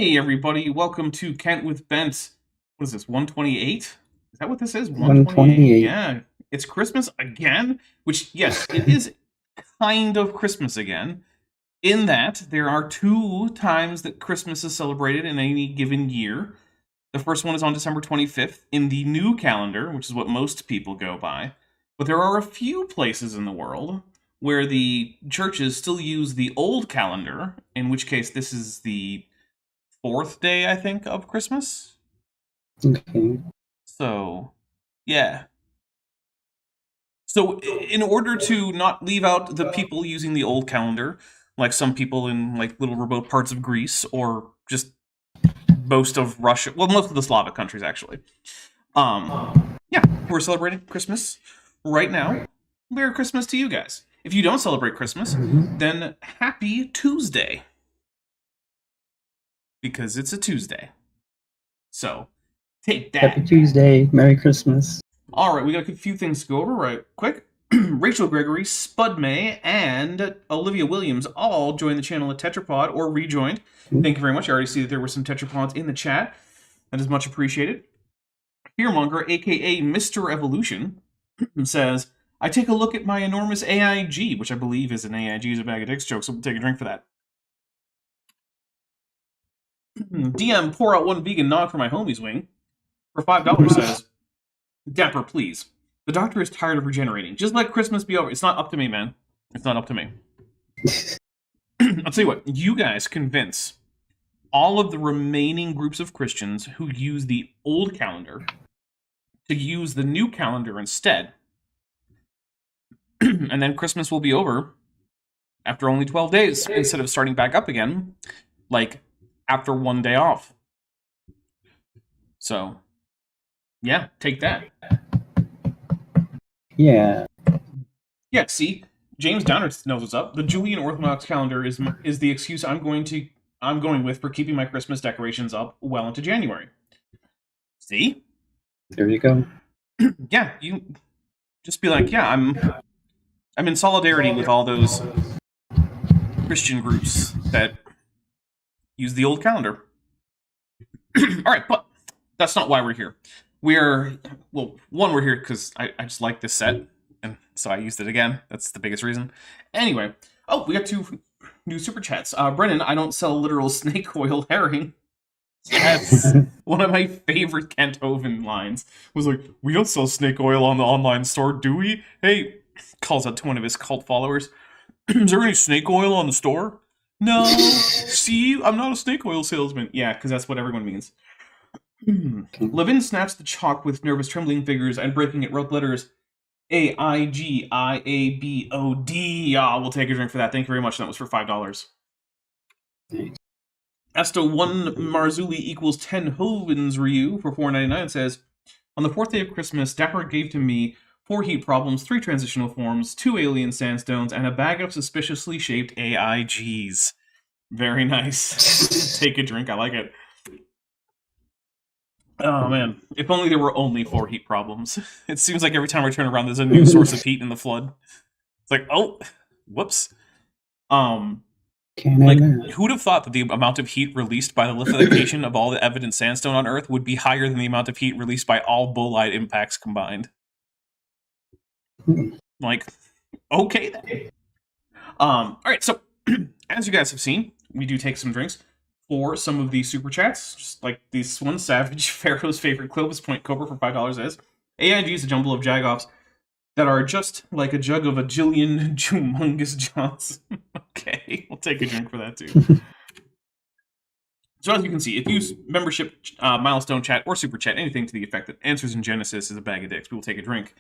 Hey everybody, welcome to Kent with Bent. What is this, 128? Is that what this is? 128? 128. Yeah. It's Christmas again? Which, yes, it is kind of Christmas again, in that there are two times that Christmas is celebrated in any given year. The first one is on December 25th in the new calendar, which is what most people go by. But there are a few places in the world where the churches still use the old calendar, in which case this is the fourth day, I think, of Christmas. Okay. So, yeah. So, in order to not leave out the people using the old calendar, like some people in like little remote parts of Greece or just most of Russia, well, most of the Slavic countries actually. Yeah, we're celebrating Christmas right now. Merry Christmas to you guys. If you don't celebrate Christmas, then happy Tuesday. Because it's a Tuesday. So, take that. Happy Tuesday. Merry Christmas. All right, we got a few things to go over right quick. Rachel Gregory, Spud May, and Olivia Williams all joined the channel at Tetrapod or rejoined. Thank you very much. I already see that there were some Tetrapods in the chat. That is much appreciated. Fearmonger, aka Mr. Evolution, says, I take a look at my enormous AIG, which I believe is an AIG is a bag of dicks joke, so we'll take a drink for that. DM, pour out one vegan nog for my homie's wing. For $5 says, Dapper, please. The doctor is tired of regenerating. Just let Christmas be over. It's not up to me, man. It's not up to me. I'll tell you what. You guys convince all of the remaining groups of Christians who use the old calendar to use the new calendar instead. And then Christmas will be over after only 12 days instead of starting back up again, like, after one day off. So, yeah, take that. Yeah. Yeah, see, James Downer knows what's up. The Julian Orthodox calendar is the excuse I'm going with for keeping my Christmas decorations up well into January. See? There you go. Yeah, you just be like, yeah, I'm in solidarity with all those Christian groups that use the old calendar. All right, but that's not why we're here. We're here because I just like this set, and so I used it again. That's the biggest reason. Anyway, we got two new super chats. Brennan, I don't sell literal snake oil herring. Yes, one of my favorite Kent Hovind lines was like, "We don't sell snake oil on the online store, do we?" Hey, calls out to one of his cult followers. Is there any snake oil on the store? No. See, I'm not a snake oil salesman. Yeah, because that's what everyone means. Levin snaps the chalk with nervous trembling fingers and breaking it wrote letters AIGIABOD. We'll take a drink for that. Thank you very much. That was for $5. Esto 1 Marzuli equals 10 Hovins Ryu for $4.99 says, on the fourth day of Christmas, Dapper gave to me 4 heat problems, 3 transitional forms, 2 alien sandstones, and a bag of suspiciously shaped AIGs. Very nice. Take a drink. I like it. Oh, man. If only there were only 4 heat problems. It seems like every time I turn around, there's a new source of heat in the flood. It's like, oh, whoops. Who'd have thought that the amount of heat released by the lithification of all the evident sandstone on Earth would be higher than the amount of heat released by all bolide impacts combined? Like, okay then. Alright, so, as you guys have seen, we do take some drinks for some of these super chats, just like this one, Savage Pharaoh's favorite Clovis Point Cobra for $5 says, AIG is a jumble of jagoffs that are just like a jug of a Jillian Humongous Johnson. Okay, we'll take a drink for that too. So as you can see, if you use membership, milestone chat, or super chat, anything to the effect that Answers in Genesis is a bag of dicks, we will take a drink.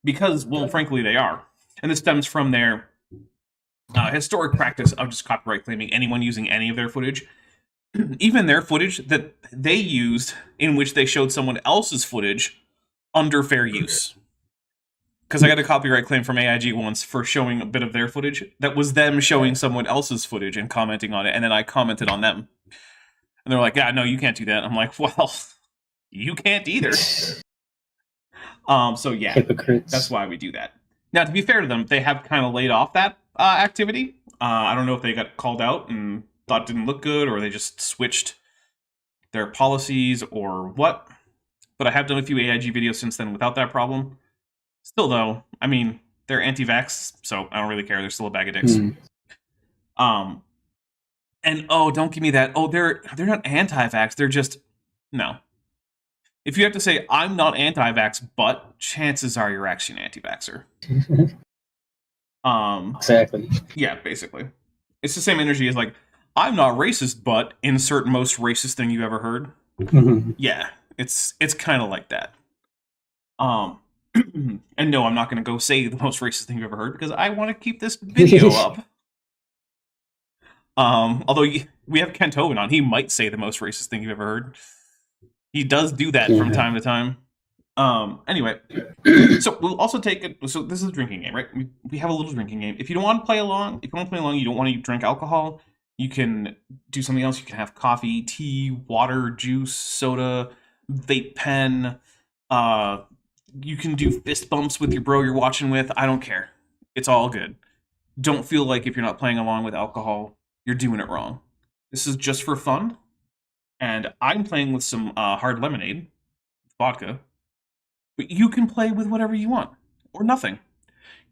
Because, well, frankly, they are. And this stems from their historic practice of just copyright claiming anyone using any of their footage. Even their footage that they used in which they showed someone else's footage under fair use. Because I got a copyright claim from AIG once for showing a bit of their footage that was them showing someone else's footage and commenting on it, and then I commented on them. And they're like, yeah, no, you can't do that. I'm like, well, you can't either. So yeah, Hypocrites. That's why we do that. Now, to be fair to them, they have kind of laid off that activity. I don't know if they got called out and thought it didn't look good, or they just switched their policies or what. But I have done a few AIG videos since then without that problem. Still, though, I mean, they're anti-vax, so I don't really care. They're still a bag of dicks. And don't give me that. Oh, they're not anti-vax. They're just no. If you have to say I'm not anti-vax, but chances are you're actually an anti-vaxxer. Exactly. Yeah, basically, it's the same energy as like I'm not racist, but insert most racist thing you ever heard. Yeah, it's kind of like that. And no, I'm not going to go say the most racist thing you've ever heard because I want to keep this video up. Although we have Kent Hovind on, he might say the most racist thing you've ever heard. He does do that from time to time. Anyway, so we'll also take it. So this is a drinking game, right? We have a little drinking game. If you don't want to play along, you don't want to drink alcohol, you can do something else. You can have coffee, tea, water, juice, soda, vape pen. You can do fist bumps with your bro you're watching with. I don't care. It's all good. Don't feel like if you're not playing along with alcohol, you're doing it wrong. This is just for fun. And I'm playing with some hard lemonade, vodka. But you can play with whatever you want, or nothing.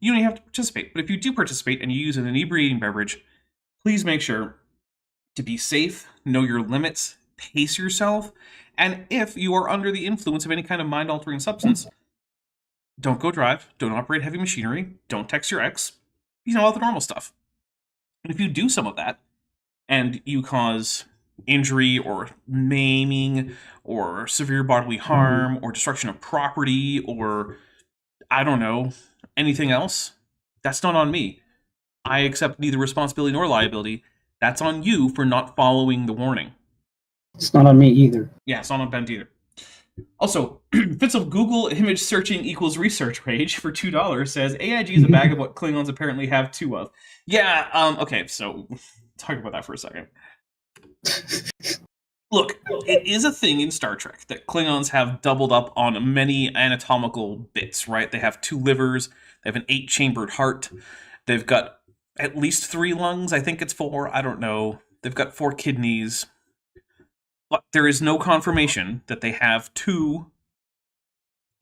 You don't even have to participate. But if you do participate and you use an inebriating beverage, please make sure to be safe, know your limits, pace yourself, and if you are under the influence of any kind of mind-altering substance, don't go drive, don't operate heavy machinery, don't text your ex, all the normal stuff. And if you do some of that, and you cause injury or maiming or severe bodily harm or destruction of property or, I don't know, anything else, that's not on me. I accept neither responsibility nor liability. That's on you for not following the warning. It's not on me either. Yeah, it's not on Ben either. Also, fits of Google image searching equals research page for $2 says AIG is a bag of what Klingons apparently have two of. Yeah, okay, so talk about that for a second. Look, it is a thing in Star Trek that Klingons have doubled up on many anatomical bits, right? They have 2 livers, they have an 8-chambered heart, they've got at least 3 lungs, I think it's 4, I don't know. They've got 4 kidneys. But there is no confirmation that they have 2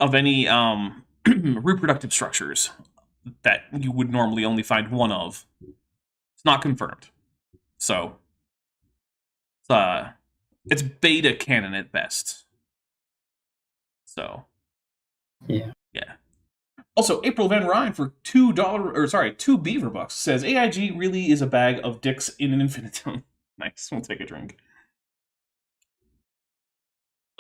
of any reproductive structures that you would normally only find 1 of. It's not confirmed. So, it's beta canon at best. So, yeah. Also, April Van Ryn for $2 beaver bucks says AIG really is a bag of dicks in an infinitum. Nice. We'll take a drink.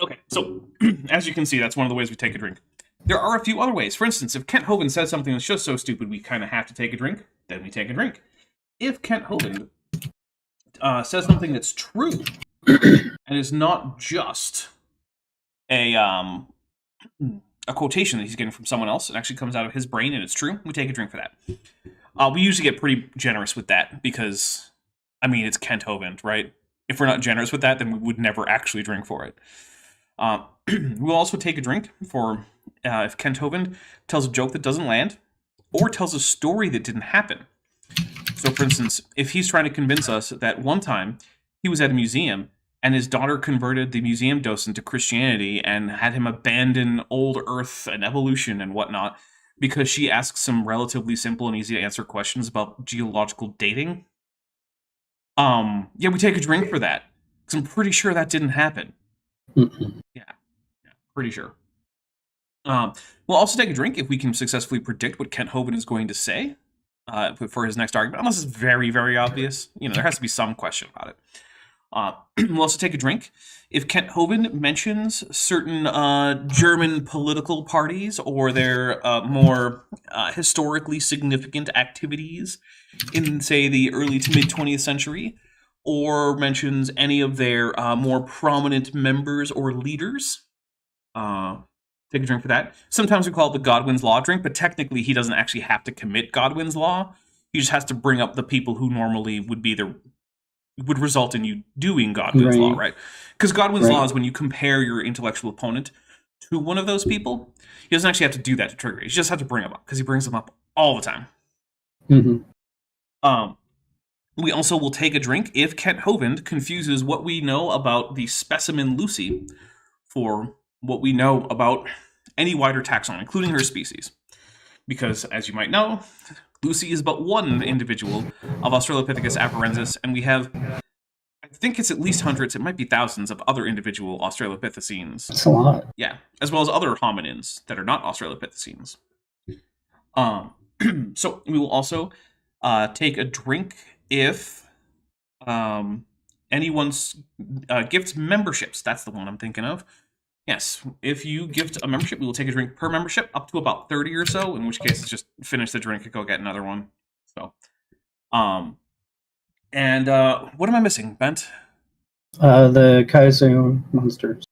Okay, so as you can see, that's one of the ways we take a drink. There are a few other ways. For instance, if Kent Hovind says something that's just so stupid we kind of have to take a drink, then we take a drink. If Kent Hovind says something that's true and is not just a quotation that he's getting from someone else, it actually comes out of his brain and it's true, we take a drink for that. We usually get pretty generous with that because, I mean, it's Kent Hovind, right? If we're not generous with that, then we would never actually drink for it. We'll also take a drink for if Kent Hovind tells a joke that doesn't land or tells a story that didn't happen. So, for instance, if he's trying to convince us that one time he was at a museum and his daughter converted the museum docent to Christianity and had him abandon old Earth and evolution and whatnot because she asks some relatively simple and easy to answer questions about geological dating, yeah, we take a drink for that because I'm pretty sure that didn't happen. Yeah, pretty sure. We'll also take a drink if we can successfully predict what Kent Hovind is going to say for his next argument, unless it's very, very obvious. There has to be some question about it. We'll also take a drink if Kent Hovind mentions certain German political parties or their more historically significant activities in, say, the early to mid-20th century, or mentions any of their more prominent members or leaders. Take a drink for that. Sometimes we call it the Godwin's Law drink, but technically he doesn't actually have to commit Godwin's Law. He just has to bring up the people who normally would result in you doing Godwin's Law, right? Because Godwin's Law is when you compare your intellectual opponent to one of those people. He doesn't actually have to do that to trigger it. He just has to bring them up, because he brings them up all the time. We also will take a drink if Kent Hovind confuses what we know about the specimen Lucy for what we know about any wider taxon, including her species. Because, as you might know, Lucy is but one individual of Australopithecus afarensis, and we have, I think it's at least hundreds, it might be thousands of other individual Australopithecines. That's a lot. Yeah, as well as other hominins that are not Australopithecines. So we will also take a drink if anyone gifts memberships. That's the one I'm thinking of. Yes, if you gift a membership, we will take a drink per membership, up to about 30 or so, in which case it's just finish the drink and go get another one. So, and what am I missing, Bent? The Kaiju monsters.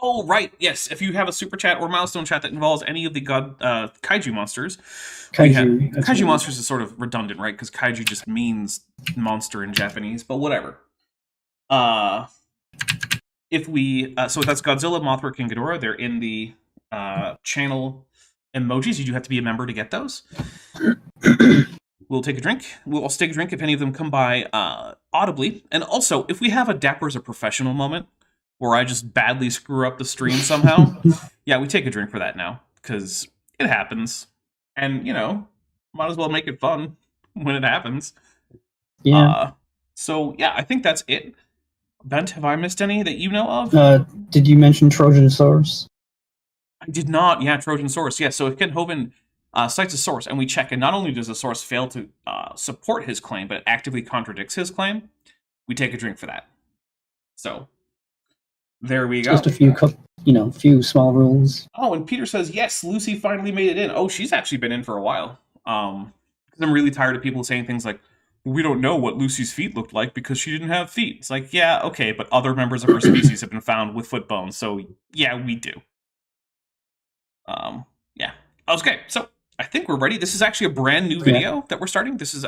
Oh, right, yes. If you have a super chat or milestone chat that involves any of the kaiju monsters, kaiju monsters is sort of redundant, right? Because kaiju just means monster in Japanese, but whatever. If we, so that's Godzilla, Mothra, King Ghidorah. They're in the channel emojis. You do have to be a member to get those. We'll take a drink. We'll also take a drink if any of them come by audibly. And also, if we have a Dapper as a professional moment, where I just badly screw up the stream somehow, yeah, we take a drink for that now. Because it happens. And, might as well make it fun when it happens. Yeah. So, yeah, I think that's it. Bent, have I missed any that you know of? Did you mention Trojan source? I did not. Yeah, Trojan source. Yeah, so if Ken Hovind cites a source and we check, and not only does the source fail to support his claim, but actively contradicts his claim, we take a drink for that. So, there we go. Just a few, few small rules. Oh, and Peter says, yes, Lucy finally made it in. Oh, she's actually been in for a while. Because I'm really tired of people saying things like, we don't know what Lucy's feet looked like because she didn't have feet. It's like, yeah, okay, but other members of her species have been found with foot bones, so yeah, we do. Yeah. Okay, so I think we're ready. This is actually a brand new video that we're starting. This is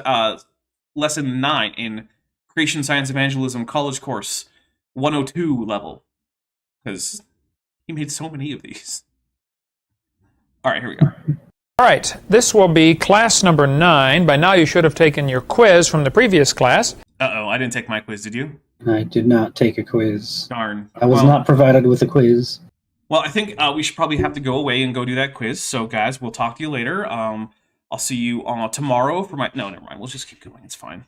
lesson 9 in Creation Science Evangelism College Course 102 level. Because he made so many of these. All right, here we go. All right, this will be class number 9. By now you should have taken your quiz from the previous class. Uh-oh, I didn't take my quiz, did you? I did not take a quiz. Darn. I was not provided with a quiz. Well, I think we should probably have to go away and go do that quiz. So, guys, we'll talk to you later. I'll see you tomorrow for my... No, never mind. We'll just keep going. It's fine.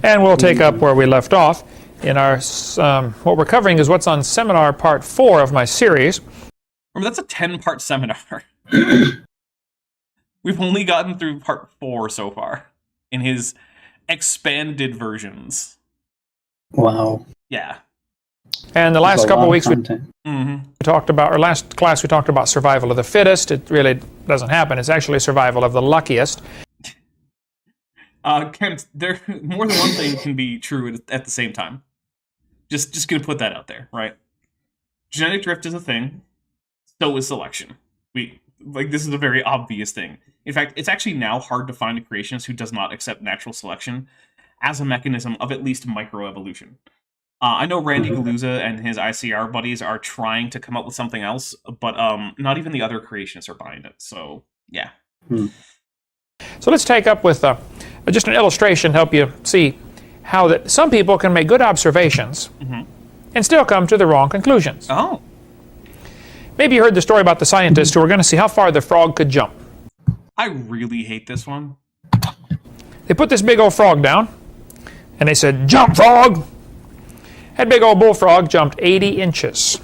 And we'll take up where we left off. In our what we're covering is what's on seminar part 4 of my series. Remember, that's a 10-part seminar. We've only gotten through part 4 so far in his expanded versions. Wow. Yeah. And the last couple of weeks we talked about, or last class we talked about survival of the fittest. It really doesn't happen. It's actually survival of the luckiest. Kent, there more than one thing can be true at the same time. Just gonna put that out there, right? Genetic drift is a thing. So is selection. This is a very obvious thing. In fact, it's actually now hard to find a creationist who does not accept natural selection as a mechanism of at least microevolution. I know Randy Galuza and his ICR buddies are trying to come up with something else, but not even the other creationists are buying it. So, yeah. So let's take up with just an illustration to help you see how that some people can make good observations and still come to the wrong conclusions. Oh. Maybe you heard the story about the scientists who were going to see how far the frog could jump. I really hate this one. They put this big old frog down, and they said, "Jump, frog!" That big old bullfrog jumped 80 inches.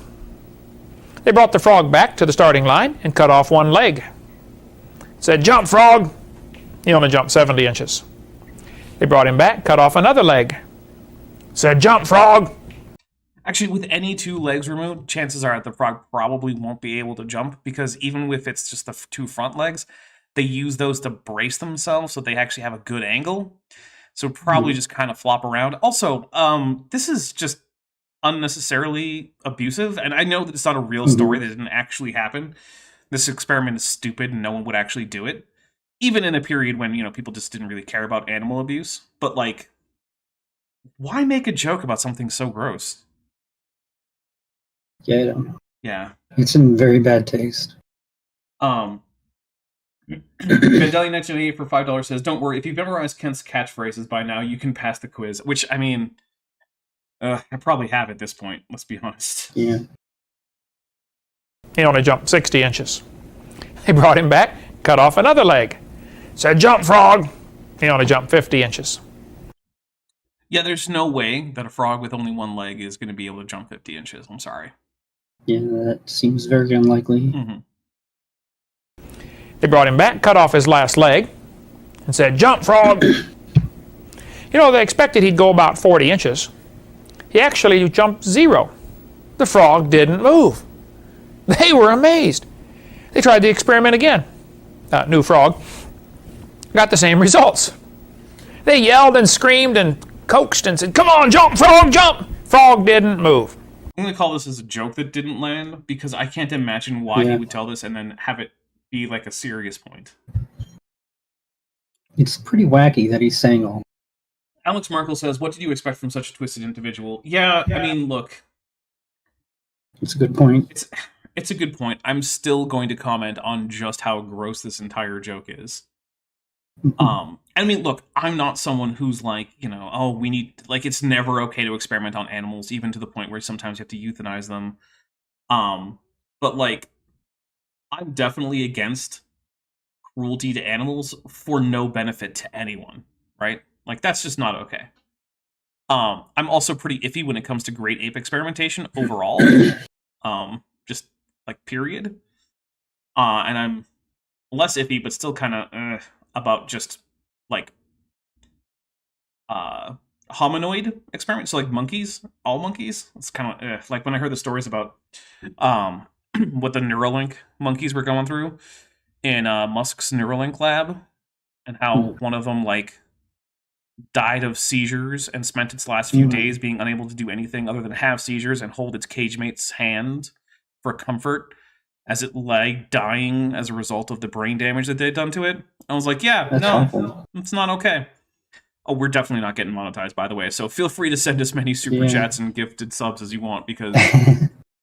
They brought the frog back to the starting line and cut off one leg. Said, "Jump, frog!" He only jumped 70 inches. They brought him back, cut off another leg. Said, "Jump, frog!" Actually, with any 2 legs removed, chances are the frog probably won't be able to jump, because even if it's just the 2 front legs, they use those to brace themselves so they actually have a good angle. So probably just kind of flop around. Also, this is just unnecessarily abusive, and I know that it's not a real story that didn't actually happen. This experiment is stupid and no one would actually do it. Even in a period when, people just didn't really care about animal abuse. But, why make a joke about something so gross? Yeah, I don't know. Yeah. It's in very bad taste. Vandalian 1988 for $5 says, "Don't worry, if you've memorized Kent's catchphrases by now, you can pass the quiz." Which, I mean, I probably have at this point, let's be honest. Yeah. He only jumped 60 inches. They brought him back, cut off another leg. Said, "Jump, frog." He only jumped 50 inches. Yeah, there's no way that a frog with only one leg is going to be able to jump 50 inches. I'm sorry. Yeah, that seems very unlikely. Mm-hmm. They brought him back, cut off his last leg, and said, "Jump, frog." They expected he'd go about 40 inches. He actually jumped 0. The frog didn't move. They were amazed. They tried the experiment again. New frog. Got the same results. They yelled and screamed and coaxed and said, "Come on, jump, frog, jump!" Frog didn't move. I'm going to call this as a joke that didn't land, because I can't imagine why he would tell this and then have it be like a serious point. It's pretty wacky that he's saying all. Alex Markle says, "What did you expect from such a twisted individual?" Yeah, I mean, look. It's a good point. It's a good point. I'm still going to comment on just how gross this entire joke is. I mean, look, I'm not someone who's like, we need, like, it's never okay to experiment on animals, even to the point where sometimes you have to euthanize them. But, like, I'm definitely against cruelty to animals for no benefit to anyone, right? Like, that's just not okay. I'm also pretty iffy when it comes to great ape experimentation overall. Just, like, period. And I'm less iffy, but still kind of about just, like, hominoid experiments. So, like, monkeys, all monkeys. It's kind of, like, when I heard the stories about what the Neuralink monkeys were going through in Musk's Neuralink lab, and how one of them, like, died of seizures and spent its last few days being unable to do anything other than have seizures and hold its cage mate's hand for comfort as it lay dying as a result of the brain damage that they'd done to it. I was like, That's awful. it's not okay. Oh, we're definitely not getting monetized, by the way, so feel free to send us many super chats and gifted subs as you want, because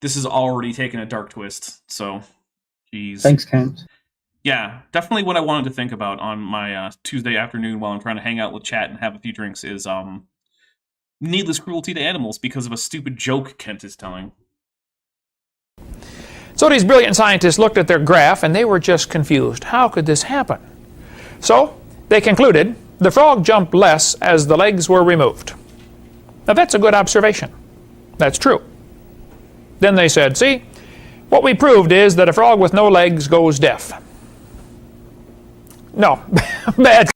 this has already taken a dark twist, so, geez. Thanks, Kent. Yeah, definitely what I wanted to think about on my Tuesday afternoon while I'm trying to hang out with chat and have a few drinks is needless cruelty to animals because of a stupid joke Kent is telling. So these brilliant scientists looked at their graph and they were just confused. How could this happen? So they concluded the frog jumped less as the legs were removed. Now that's a good observation. That's true. Then they said, see, what we proved is that a frog with no legs goes deaf. No, bad.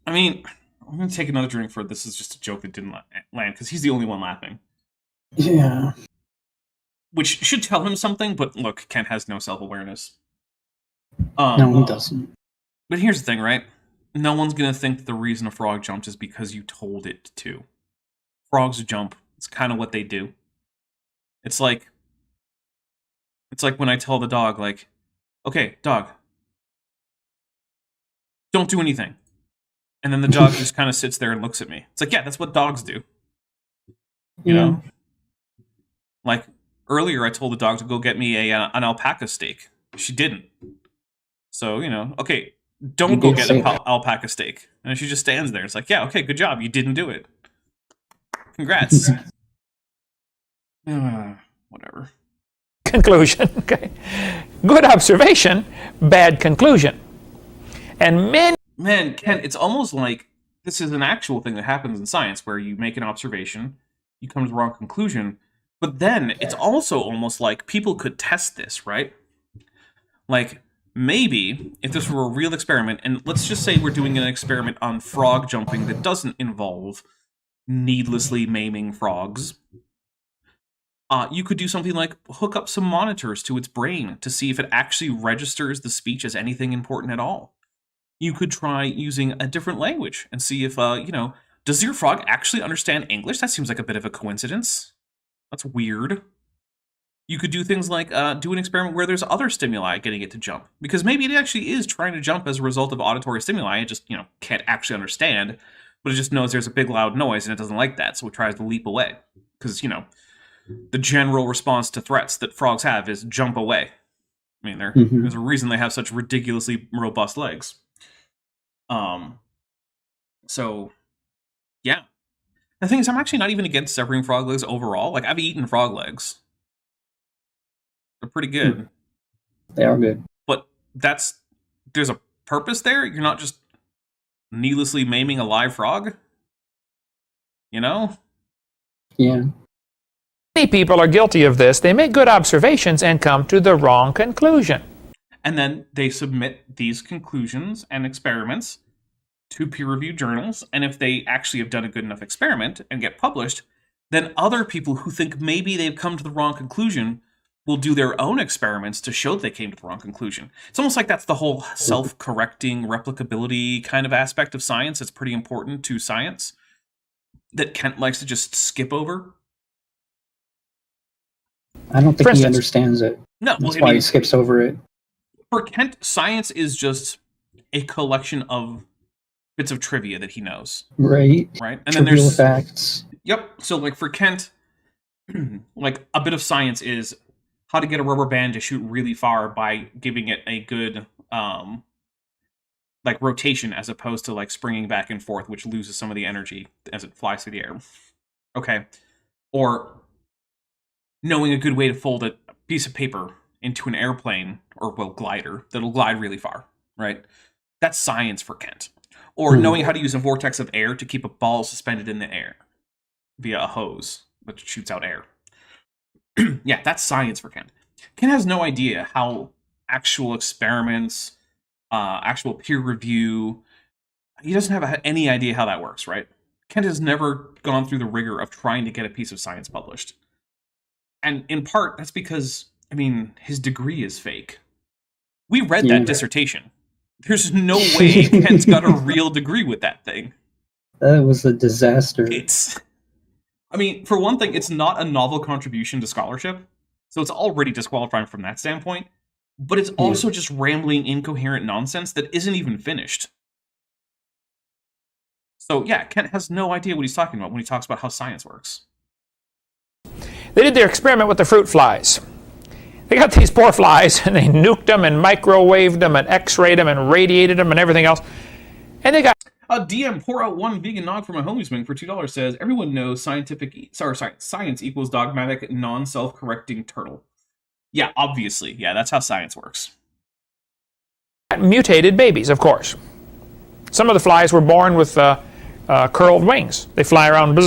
I mean, I'm going to take another drink for this is just a joke that didn't land, because he's the only one laughing. Yeah. Which should tell him something, but look, Kent has no self-awareness. No, he doesn't. But here's the thing, right? No one's going to think that the reason a frog jumped is because you told it to. Frogs jump. It's kind of what they do. It's like when I tell the dog, like, okay, dog, don't do anything. And then the dog just kind of sits there and looks at me. It's like, yeah, that's what dogs do. You know? Like, earlier I told the dog to go get me an alpaca steak. She didn't. So, okay, don't go get an alpaca steak. And she just stands there. It's like, yeah, okay, good job. You didn't do it. Congrats. Whatever. Conclusion. Okay. Good observation, bad conclusion. And Man, Ken, it's almost like this is an actual thing that happens in science where you make an observation, you come to the wrong conclusion, but then it's also almost like people could test this, right? Like, maybe if this were a real experiment, and let's just say we're doing an experiment on frog jumping that doesn't involve needlessly maiming frogs, you could do something like hook up some monitors to its brain to see if it actually registers the speech as anything important at all. You could try using a different language and see if, does your frog actually understand English? That seems like a bit of a coincidence. That's weird. You could do things like do an experiment where there's other stimuli getting it to jump. Because maybe it actually is trying to jump as a result of auditory stimuli. It just, can't actually understand. But it just knows there's a big loud noise and it doesn't like that. So it tries to leap away. Because, the general response to threats that frogs have is jump away. I mean, Mhm. there's a reason they have such ridiculously robust legs. So, yeah. The thing is, I'm actually not even against severing frog legs overall. Like, I've eaten frog legs. They're pretty good. They are good. But there's a purpose there. You're not just needlessly maiming a live frog. You know? Yeah. Many people are guilty of this. They make good observations and come to the wrong conclusion. And then they submit these conclusions and experiments to peer-reviewed journals, and if they actually have done a good enough experiment and get published, then other people who think maybe they've come to the wrong conclusion will do their own experiments to show that they came to the wrong conclusion. It's almost like that's the whole self-correcting replicability kind of aspect of science. It's pretty important to science that Kent likes to just skip over. I don't think For he instance- understands it. No, That's why he skips over it. For Kent, science is just a collection of bits of trivia that he knows. Right. Right? And then Trivial there's facts. Yep. So, like, for Kent, like, a bit of science is how to get a rubber band to shoot really far by giving it a good, like, rotation as opposed to, like, springing back and forth, which loses some of the energy as it flies through the air. Okay. Or knowing a good way to fold a piece of paper into an airplane, or, well, glider, that'll glide really far, right? That's science for Kent. Or knowing how to use a vortex of air to keep a ball suspended in the air via a hose that shoots out air. Yeah, that's science for Kent. Kent has no idea how actual experiments, actual peer review, he doesn't have any idea how that works, right? Kent has never gone through the rigor of trying to get a piece of science published. And in part, that's because, I mean, his degree is fake. We read that dissertation. There's no way Kent's got a real degree with that thing. That was a disaster. I mean, for one thing, it's not a novel contribution to scholarship, so it's already disqualifying from that standpoint, but it's also just rambling, incoherent nonsense that isn't even finished. So, yeah, Kent has no idea what he's talking about when he talks about how science works. They did their experiment with the fruit flies. They got these poor flies, and they nuked them and microwaved them and x-rayed them and radiated them and everything else. And they got... DM, pour out one vegan nog for my homies wing for $2 says, everyone knows science equals dogmatic, non-self-correcting turtle. Yeah, obviously. Yeah, that's how science works. Mutated babies, of course. Some of the flies were born with curled wings. They fly around.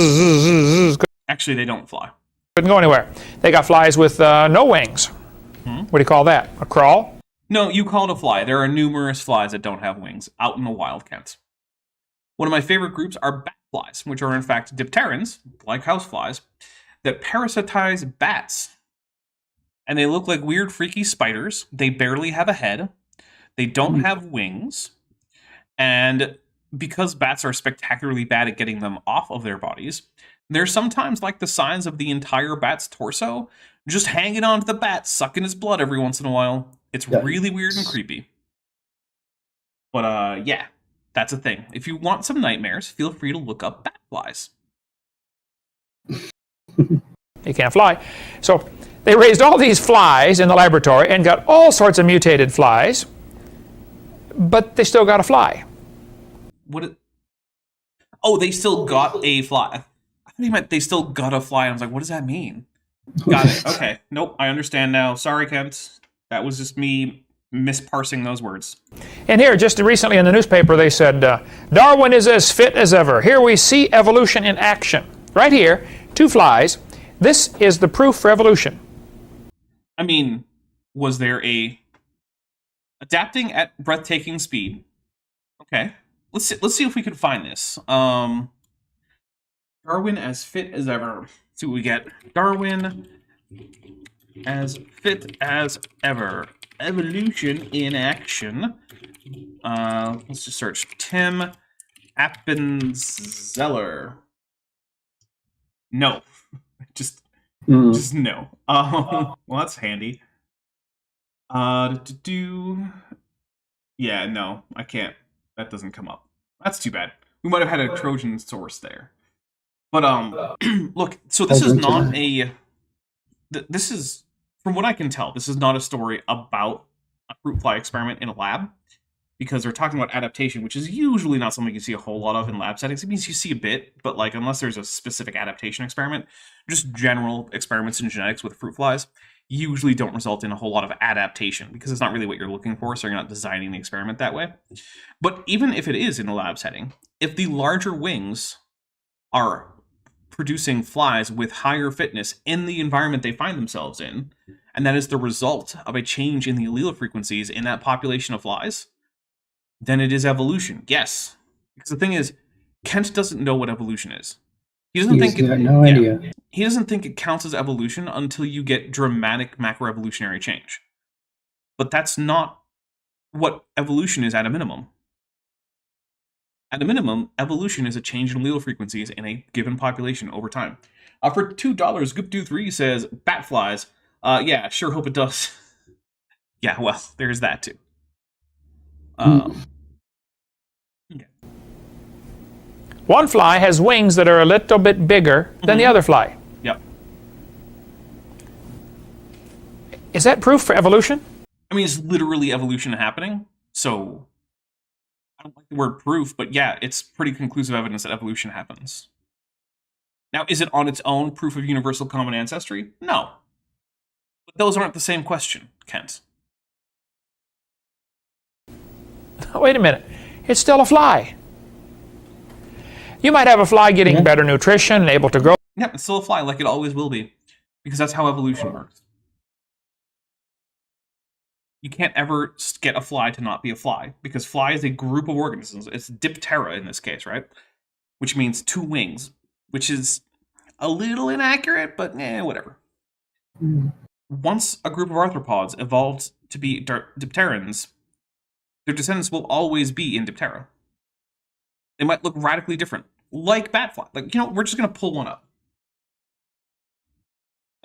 Actually, they don't fly. Couldn't go anywhere. They got flies with no wings. What do you call that? A crawl? No, you call it a fly. There are numerous flies that don't have wings out in the wild, Kent. One of my favorite groups are bat flies, which are in fact dipterans, like houseflies, that parasitize bats. And they look like weird, freaky spiders. They barely have a head. They don't have wings. And because bats are spectacularly bad at getting them off of their bodies, they're sometimes like the size of the entire bat's torso, just hanging on to the bat, sucking his blood every once in a while. It's really weird and creepy. But, yeah, that's a thing. If you want some nightmares, feel free to look up bat flies. They can't fly. So they raised all these flies in the laboratory and got all sorts of mutated flies, but they still got a fly. Oh, they still got a fly. I thought he meant they still got a fly. I was like, what does that mean? Got it. Okay. Nope, I understand now. Sorry, Kent. That was just me misparsing those words. And here, just recently in the newspaper, they said, Darwin is as fit as ever. Here we see evolution in action. Right here, 2 flies. This is the proof for evolution. I mean, was there a adapting at breathtaking speed? Okay. Let's see if we can find this. Darwin as fit as ever. Let's see what we get. Darwin as fit as ever. Evolution in action. Let's just search Tim Appenzeller. No. Just no. Well, that's handy. Yeah, no, I can't. That doesn't come up. That's too bad. We might have had a Trojan source there. But look, so this is not a. This is from what I can tell, this is not a story about a fruit fly experiment in a lab, because they're talking about adaptation, which is usually not something you see a whole lot of in lab settings. It means you see a bit, but like unless there's a specific adaptation experiment, just general experiments in genetics with fruit flies usually don't result in a whole lot of adaptation, because it's not really what you're looking for, so you're not designing the experiment that way. But even if it is in a lab setting, if the larger wings are producing flies with higher fitness in the environment they find themselves in, and that is the result of a change in the allele frequencies in that population of flies, then it is evolution. Yes. Because the thing is, Kent doesn't know what evolution is. He doesn't think got no idea. He doesn't think it counts as evolution until you get dramatic macroevolutionary change. But that's not what evolution is at a minimum. At a minimum, evolution is a change in allele frequencies in a given population over time. For $2, Goop23 says, bat flies. Yeah, sure hope it does. Yeah, well, there's that too. Okay. One fly has wings that are a little bit bigger than the other fly. Yep. Is that proof for evolution? I mean, it's literally evolution happening, so I don't like the word proof, but yeah, it's pretty conclusive evidence that evolution happens. Now, is it on its own proof of universal common ancestry? No. But those aren't the same question, Kent. Wait a minute. It's still a fly. You might have a fly getting better nutrition and able to grow. Yeah, it's still a fly, like it always will be, because that's how evolution works. You can't ever get a fly to not be a fly, because fly is a group of organisms. It's Diptera in this case, right? Which means 2 wings, which is a little inaccurate, but whatever. Once a group of arthropods evolved to be dipterans, their descendants will always be in Diptera. They might look radically different, like bat fly. Like, we're just going to pull one up.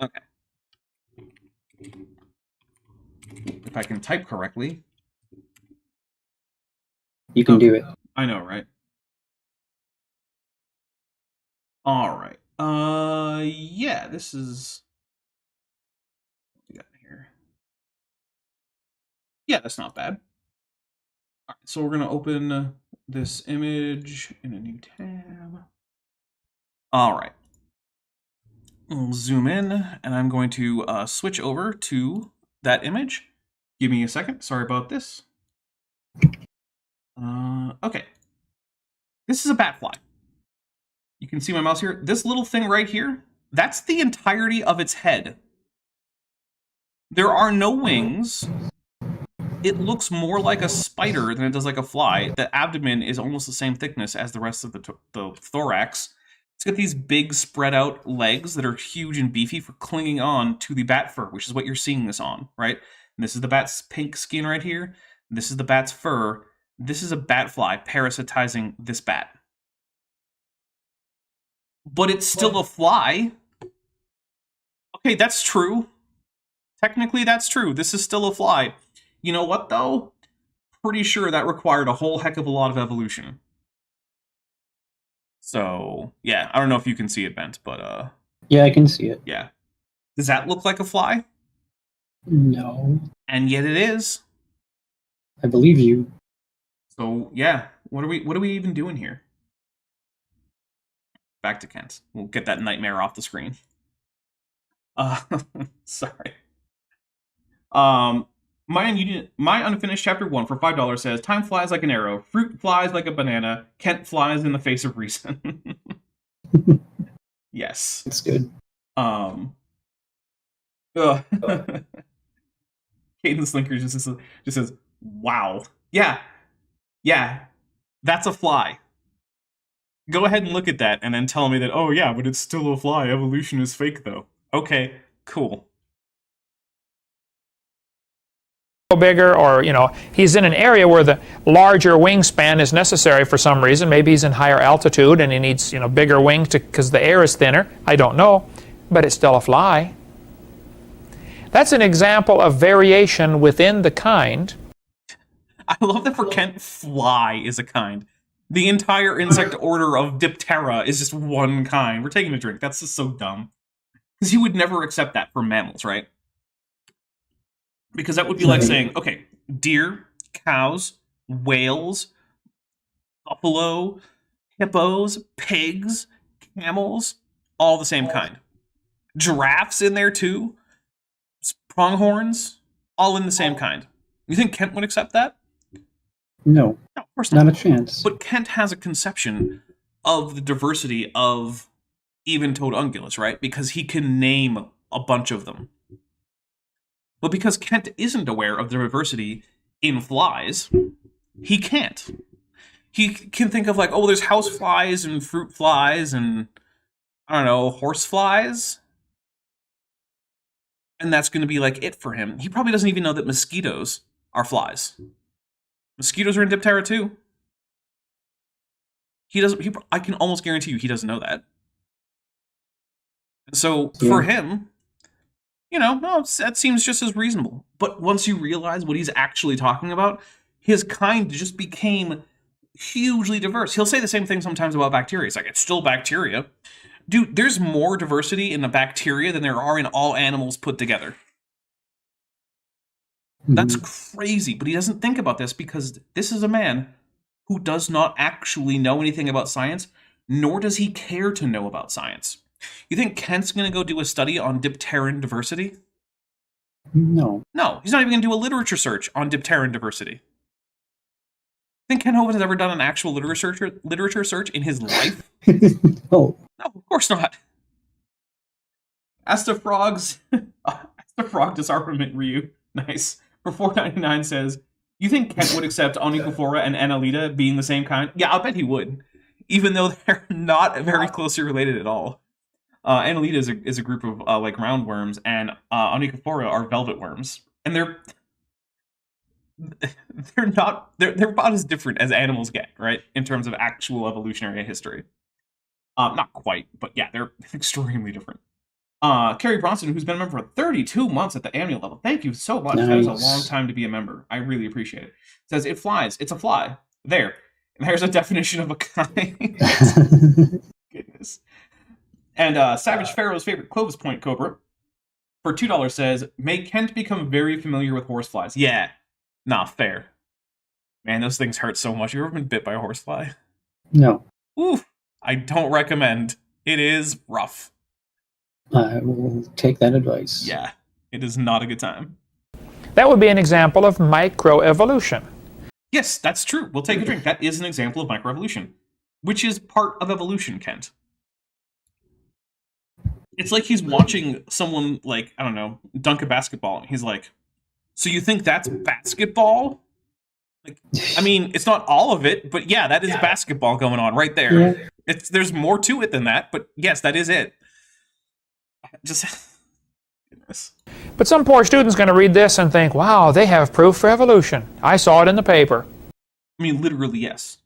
Okay. If I can type correctly. You can do it. I know, right? All right. Yeah, this is... What we got here? Yeah, that's not bad. All right, so we're going to open this image in a new tab. All right. We'll zoom in, and I'm going to switch over to that image. Give me a second. Sorry about this. Okay. This is a bat fly. You can see my mouse here. This little thing right here, that's the entirety of its head. There are no wings. It looks more like a spider than it does like a fly. The abdomen is almost the same thickness as the rest of the thorax. It's got these big spread out legs that are huge and beefy for clinging on to the bat fur, which is what you're seeing this on, right? And this is the bat's pink skin right here. This is the bat's fur. This is a bat fly parasitizing this bat. But it's still a fly. Okay, that's true. Technically, that's true. This is still a fly. You know what, though? Pretty sure that required a whole heck of a lot of evolution. So, yeah, I don't know if you can see it, Bent, but, Yeah, I can see it. yeah. Does that look like a fly? No. And yet it is. I believe you. So, yeah, what are we even doing here? Back to Kent. We'll get that nightmare off the screen. Sorry. My unfinished chapter 1 for $5 says, time flies like an arrow, fruit flies like a banana, Kent flies in the face of reason. Yes. It's good. Caden Slinker just says, wow. Yeah, that's a fly. Go ahead and look at that and then tell me that, oh yeah, but it's still a fly. Evolution is fake though. Okay, cool. Bigger, or he's in an area where the larger wingspan is necessary for some reason. Maybe he's in higher altitude and he needs bigger wings because the air is thinner. I don't know, but it's still a fly. That's an example of variation within the kind. I love that for Kent, fly is a kind. The entire insect order of Diptera is just one kind. We're taking a drink. That's just so dumb. Because you would never accept that for mammals, right? Because that would be like Right. saying, okay, deer, cows, whales, buffalo, hippos, pigs, camels, all the same kind. Giraffes in there too. Pronghorns, all in the same kind. You think Kent would accept that? No, No, of course not not. a chance. But Kent has a conception of the diversity of even-toed ungulates, right? Because he can name a bunch of them. But because Kent isn't aware of the diversity in flies, he can't. He can think of like, oh, there's house flies and fruit flies and, I don't know, horse flies. And that's going to be like it for him. He probably doesn't even know that mosquitoes are flies. Mosquitoes are in Diptera too. I can almost guarantee you he doesn't know that. So for him, no, that seems just as reasonable. But once you realize what he's actually talking about, his kind just became hugely diverse. He'll say the same thing sometimes about bacteria. It's like, it's still bacteria. Dude, there's more diversity in the bacteria than there are in all animals put together. That's crazy, but he doesn't think about this because this is a man who does not actually know anything about science, nor does he care to know about science. You think Kent's going to go do a study on dipteran diversity? No. No, he's not even going to do a literature search on dipteran diversity. Think Ken Hovind has ever done an actual literature search in his life? No. No, of course not. Ask the Frog's Ask the Frog Disarmament Ryu. Nice. For $4.99 says, you think Kent would accept Onychophora and Annelida being the same kind? Yeah, I'll bet he would. Even though they're not very closely related at all. Annelida is a group of like roundworms, and Onychophora are velvet worms. And they're about as different as animals get, right? In terms of actual evolutionary history. Not quite, but yeah, they're extremely different. Carrie Bronson, who's been a member for 32 months at the annual level. Thank you so much. Nice. That is a long time to be a member. I really appreciate it. Says, it flies. It's a fly. There. And there's a definition of a kind. Goodness. And Savage Pharaoh's favorite Clovis Point Cobra, for $2 says, may Kent become very familiar with horseflies. Yeah. Nah, fair. Man, those things hurt so much. You ever been bit by a horsefly? No. Ooh. I don't recommend. It is rough. I will take that advice. Yeah, it is not a good time. That would be an example of microevolution. Yes, that's true. We'll take a drink. That is an example of microevolution, which is part of evolution, Kent. It's like he's watching someone, like, I don't know, dunk a basketball, and he's like, so you think that's basketball? Like, I mean, it's not all of it, but yeah, that is basketball going on right there. Yeah. There's more to it than that, but yes, that is it. Just goodness. But some poor student's going to read this and think, wow, they have proof for evolution. I saw it in the paper. I mean, literally, yes.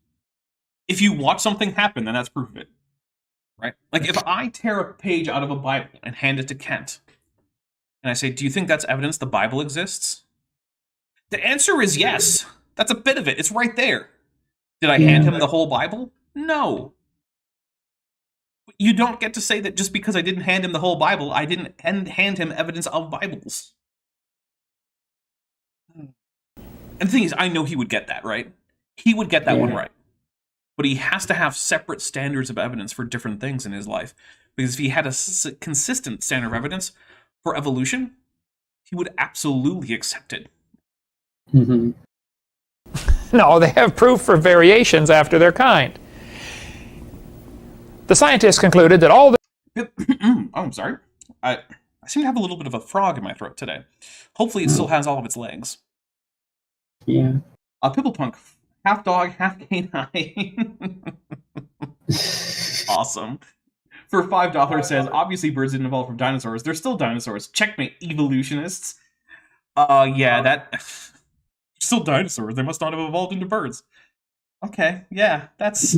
If you watch something happen, then that's proof of it. Right? Like, if I tear a page out of a Bible and hand it to Kent, and I say, do you think that's evidence the Bible exists? The answer is yes. That's a bit of it. It's right there. Did I hand him the whole Bible? No. You don't get to say that just because I didn't hand him the whole Bible, I didn't hand him evidence of Bibles. And the thing is, I know he would get that, right? He would get that one right. But he has to have separate standards of evidence for different things in his life. Because if he had a consistent standard of evidence for evolution, he would absolutely accept it. Mm-hmm. No, they have proof for variations after their kind. The scientists concluded that all the... Oh, I'm sorry. I seem to have a little bit of a frog in my throat today. Hopefully it still has all of its legs. Yeah. Pipplepunk, half dog, half canine. Awesome. For $5 says, obviously birds didn't evolve from dinosaurs. They're still dinosaurs. Checkmate, evolutionists. Yeah, that... still dinosaurs. They must not have evolved into birds. Okay, yeah, that's...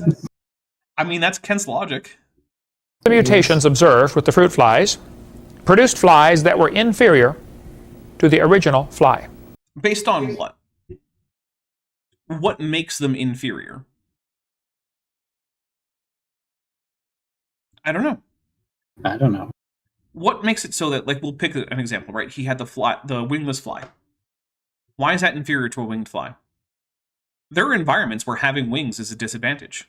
I mean, that's Kent's logic. The mutations observed with the fruit flies produced flies that were inferior to the original fly. Based on what? What makes them inferior? I don't know. I don't know. What makes it so that, like, we'll pick an example, right? He had the wingless fly. Why is that inferior to a winged fly? There are environments where having wings is a disadvantage.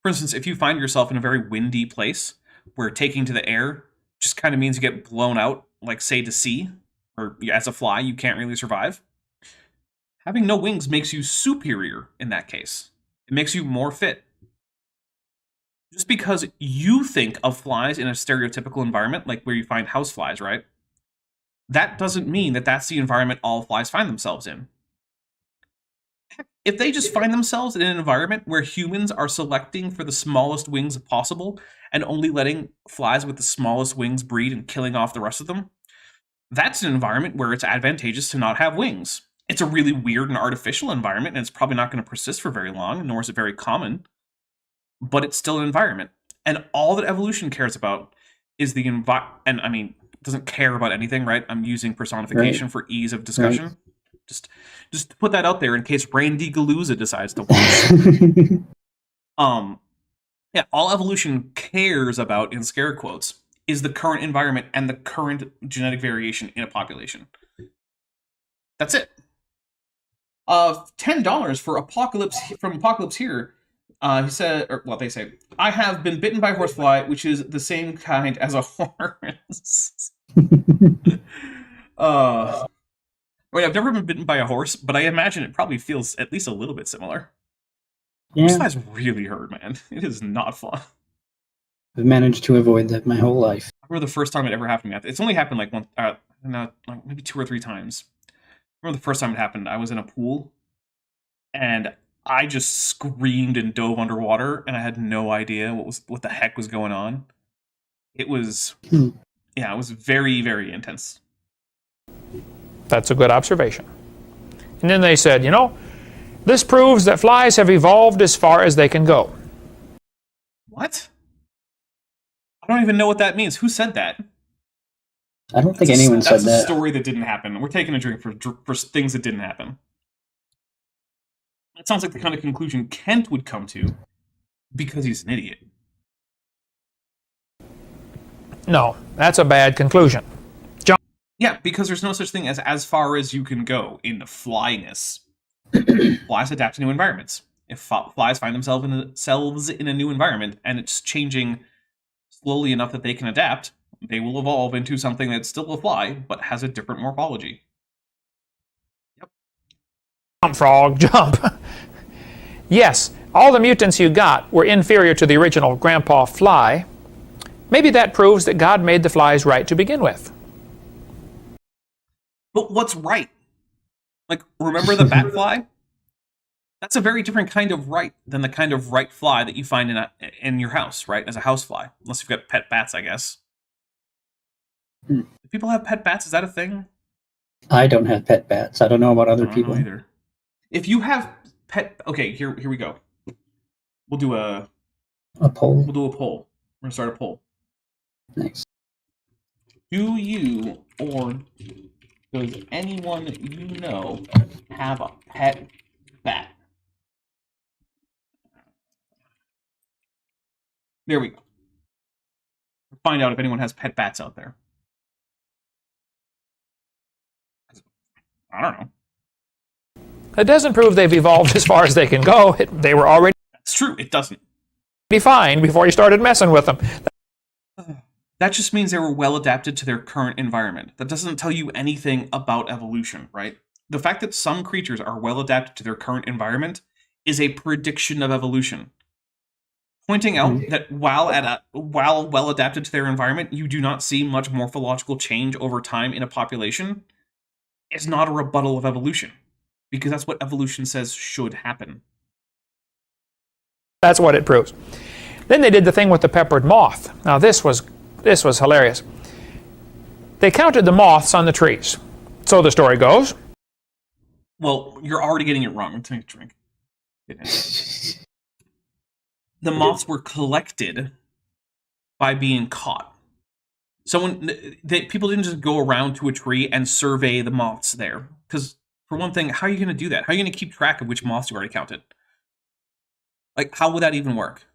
For instance, if you find yourself in a very windy place where taking to the air just kind of means you get blown out, like say to sea, or as a fly, you can't really survive, having no wings makes you superior in that case. It makes you more fit. Just because you think of flies in a stereotypical environment, like where you find houseflies, right? That doesn't mean that that's the environment all flies find themselves in. If they just find themselves in an environment where humans are selecting for the smallest wings possible and only letting flies with the smallest wings breed and killing off the rest of them, that's an environment where it's advantageous to not have wings. It's a really weird and artificial environment, and it's probably not going to persist for very long, nor is it very common, but it's still an environment. And all that evolution cares about is the environment. And I mean, it doesn't care about anything, right? I'm using personification for ease of discussion. Right. Just to put that out there in case Randy Galooza decides to watch. Yeah, all evolution cares about, in scare quotes, is the current environment and the current genetic variation in a population. That's it. $10 for Apocalypse from Apocalypse here. He said, or well, they say, I have been bitten by a horsefly, which is the same kind as a horse. Wait, I've never been bitten by a horse, but I imagine it probably feels at least a little bit similar. Yeah. Horseflies really hurt, man. It is not fun. I've managed to avoid that my whole life. I remember the first time it ever happened to me. It's only happened like once, like maybe 2 or 3 times. I remember the first time it happened, I was in a pool, and I just screamed and dove underwater, and I had no idea what the heck was going on. It was, yeah, it was very, very intense. That's a good observation. And then they said, you know, this proves that flies have evolved as far as they can go. What? I don't even know what that means. Who said that? I don't think anyone said that. That's a story that didn't happen. We're taking a drink for things that didn't happen. That sounds like the kind of conclusion Kent would come to because he's an idiot. No, that's a bad conclusion. Yeah, because there's no such thing as far as you can go in the flyness. Flies adapt to new environments. If flies find themselves in a new environment and it's changing slowly enough that they can adapt, they will evolve into something that's still a fly, but has a different morphology. Yep. Jump, frog, jump. Yes, all the mutants you got were inferior to the original grandpa fly. Maybe that proves that God made the flies right to begin with. But what's right? Like, remember the bat fly? That's a very different kind of right than the kind of right fly that you find in your house, right? As a house fly. Unless you've got pet bats, I guess. Do people have pet bats? Is that a thing? I don't have pet bats. I don't know about other people. Either. If you have pet... Okay, here we go. We'll do a poll. We'll do a poll. We're going to start a poll. Nice. Do you or does anyone you know have a pet bat? There we go. Find out if anyone has pet bats out there. I don't know. It doesn't prove they've evolved as far as they can go. They were already... That's true, it doesn't. ...fine before you started messing with them. That just means they were well adapted to their current environment. That doesn't tell you anything about evolution, right? The fact that some creatures are well adapted to their current environment is a prediction of evolution. Pointing out that while well adapted to their environment, you do not see much morphological change over time in a population is not a rebuttal of evolution, because that's what evolution says should happen. That's what it proves. Then they did the thing with the peppered moth. Now this was hilarious. They counted the moths on the trees. So the story goes. Well, you're already getting it wrong. I'm taking a drink. The moths were collected by being caught. People didn't just go around to a tree and survey the moths there. Because, for one thing, how are you going to do that? How are you going to keep track of which moths you already counted? Like, how would that even work?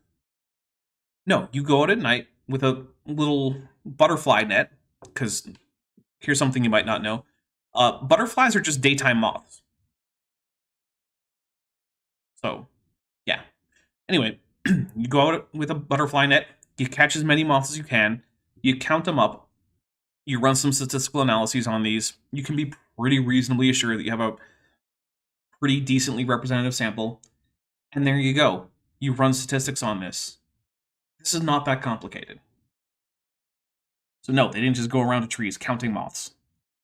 No, you go out at night with a little butterfly net, because here's something you might not know. Butterflies are just daytime moths. So, yeah. Anyway, you go out with a butterfly net, you catch as many moths as you can, you count them up, you run some statistical analyses on these, you can be pretty reasonably assured that you have a pretty decently representative sample, and there you go. You run statistics on this. This is not that complicated. So no, they didn't just go around to trees counting moths.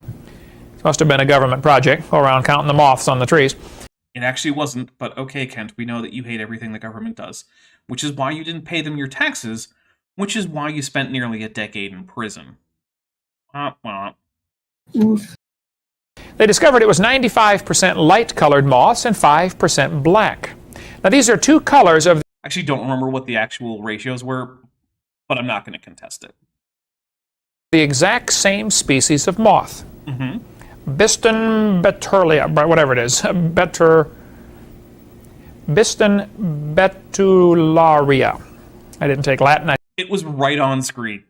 It must have been a government project, go around counting the moths on the trees. It actually wasn't, but okay, Kent, we know that you hate everything the government does, which is why you didn't pay them your taxes, which is why you spent nearly a decade in prison. Oof. They discovered it was 95% light-colored moths and 5% black. Now these are two colors of... I actually don't remember what the actual ratios were, but I'm not going to contest it. The exact same species of moth. Mm-hmm. Biston betulia, whatever it is. Biston betularia. I didn't take Latin. It was right on screen.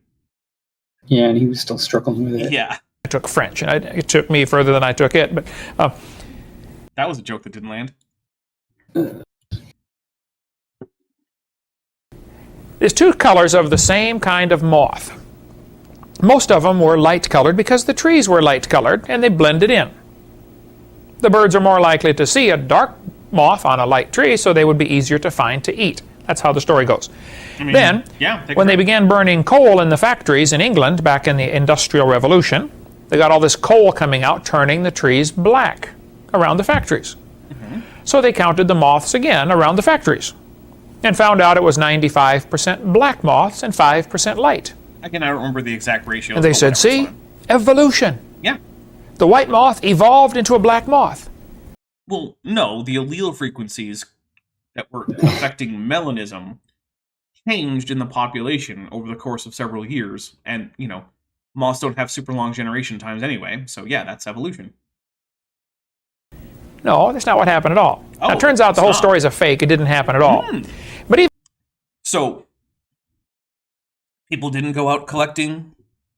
Yeah, and he was still struggling with it. Yeah. I took French, and it took me further than I took it. But that was a joke that didn't land. There's two colors of the same kind of moth. Most of them were light-colored because the trees were light-colored, and they blended in. The birds are more likely to see a dark moth on a light tree, so they would be easier to find to eat. That's how the story goes. I mean, then, yeah, when they began burning coal in the factories in England back in the Industrial Revolution, they got all this coal coming out, turning the trees black around the factories. Mm-hmm. So they counted the moths again around the factories and found out it was 95% black moths and 5% light. Again, I don't remember the exact ratio. And they said, see, evolution. Yeah. The white moth evolved into a black moth. Well, no, the allele frequencies that were affecting melanism changed in the population over the course of several years. And, you know, moths don't have super long generation times anyway. So, yeah, that's evolution. No, that's not what happened at all. Oh, now, it turns out the whole story is a fake. It didn't happen at all. But even so, people didn't go out collecting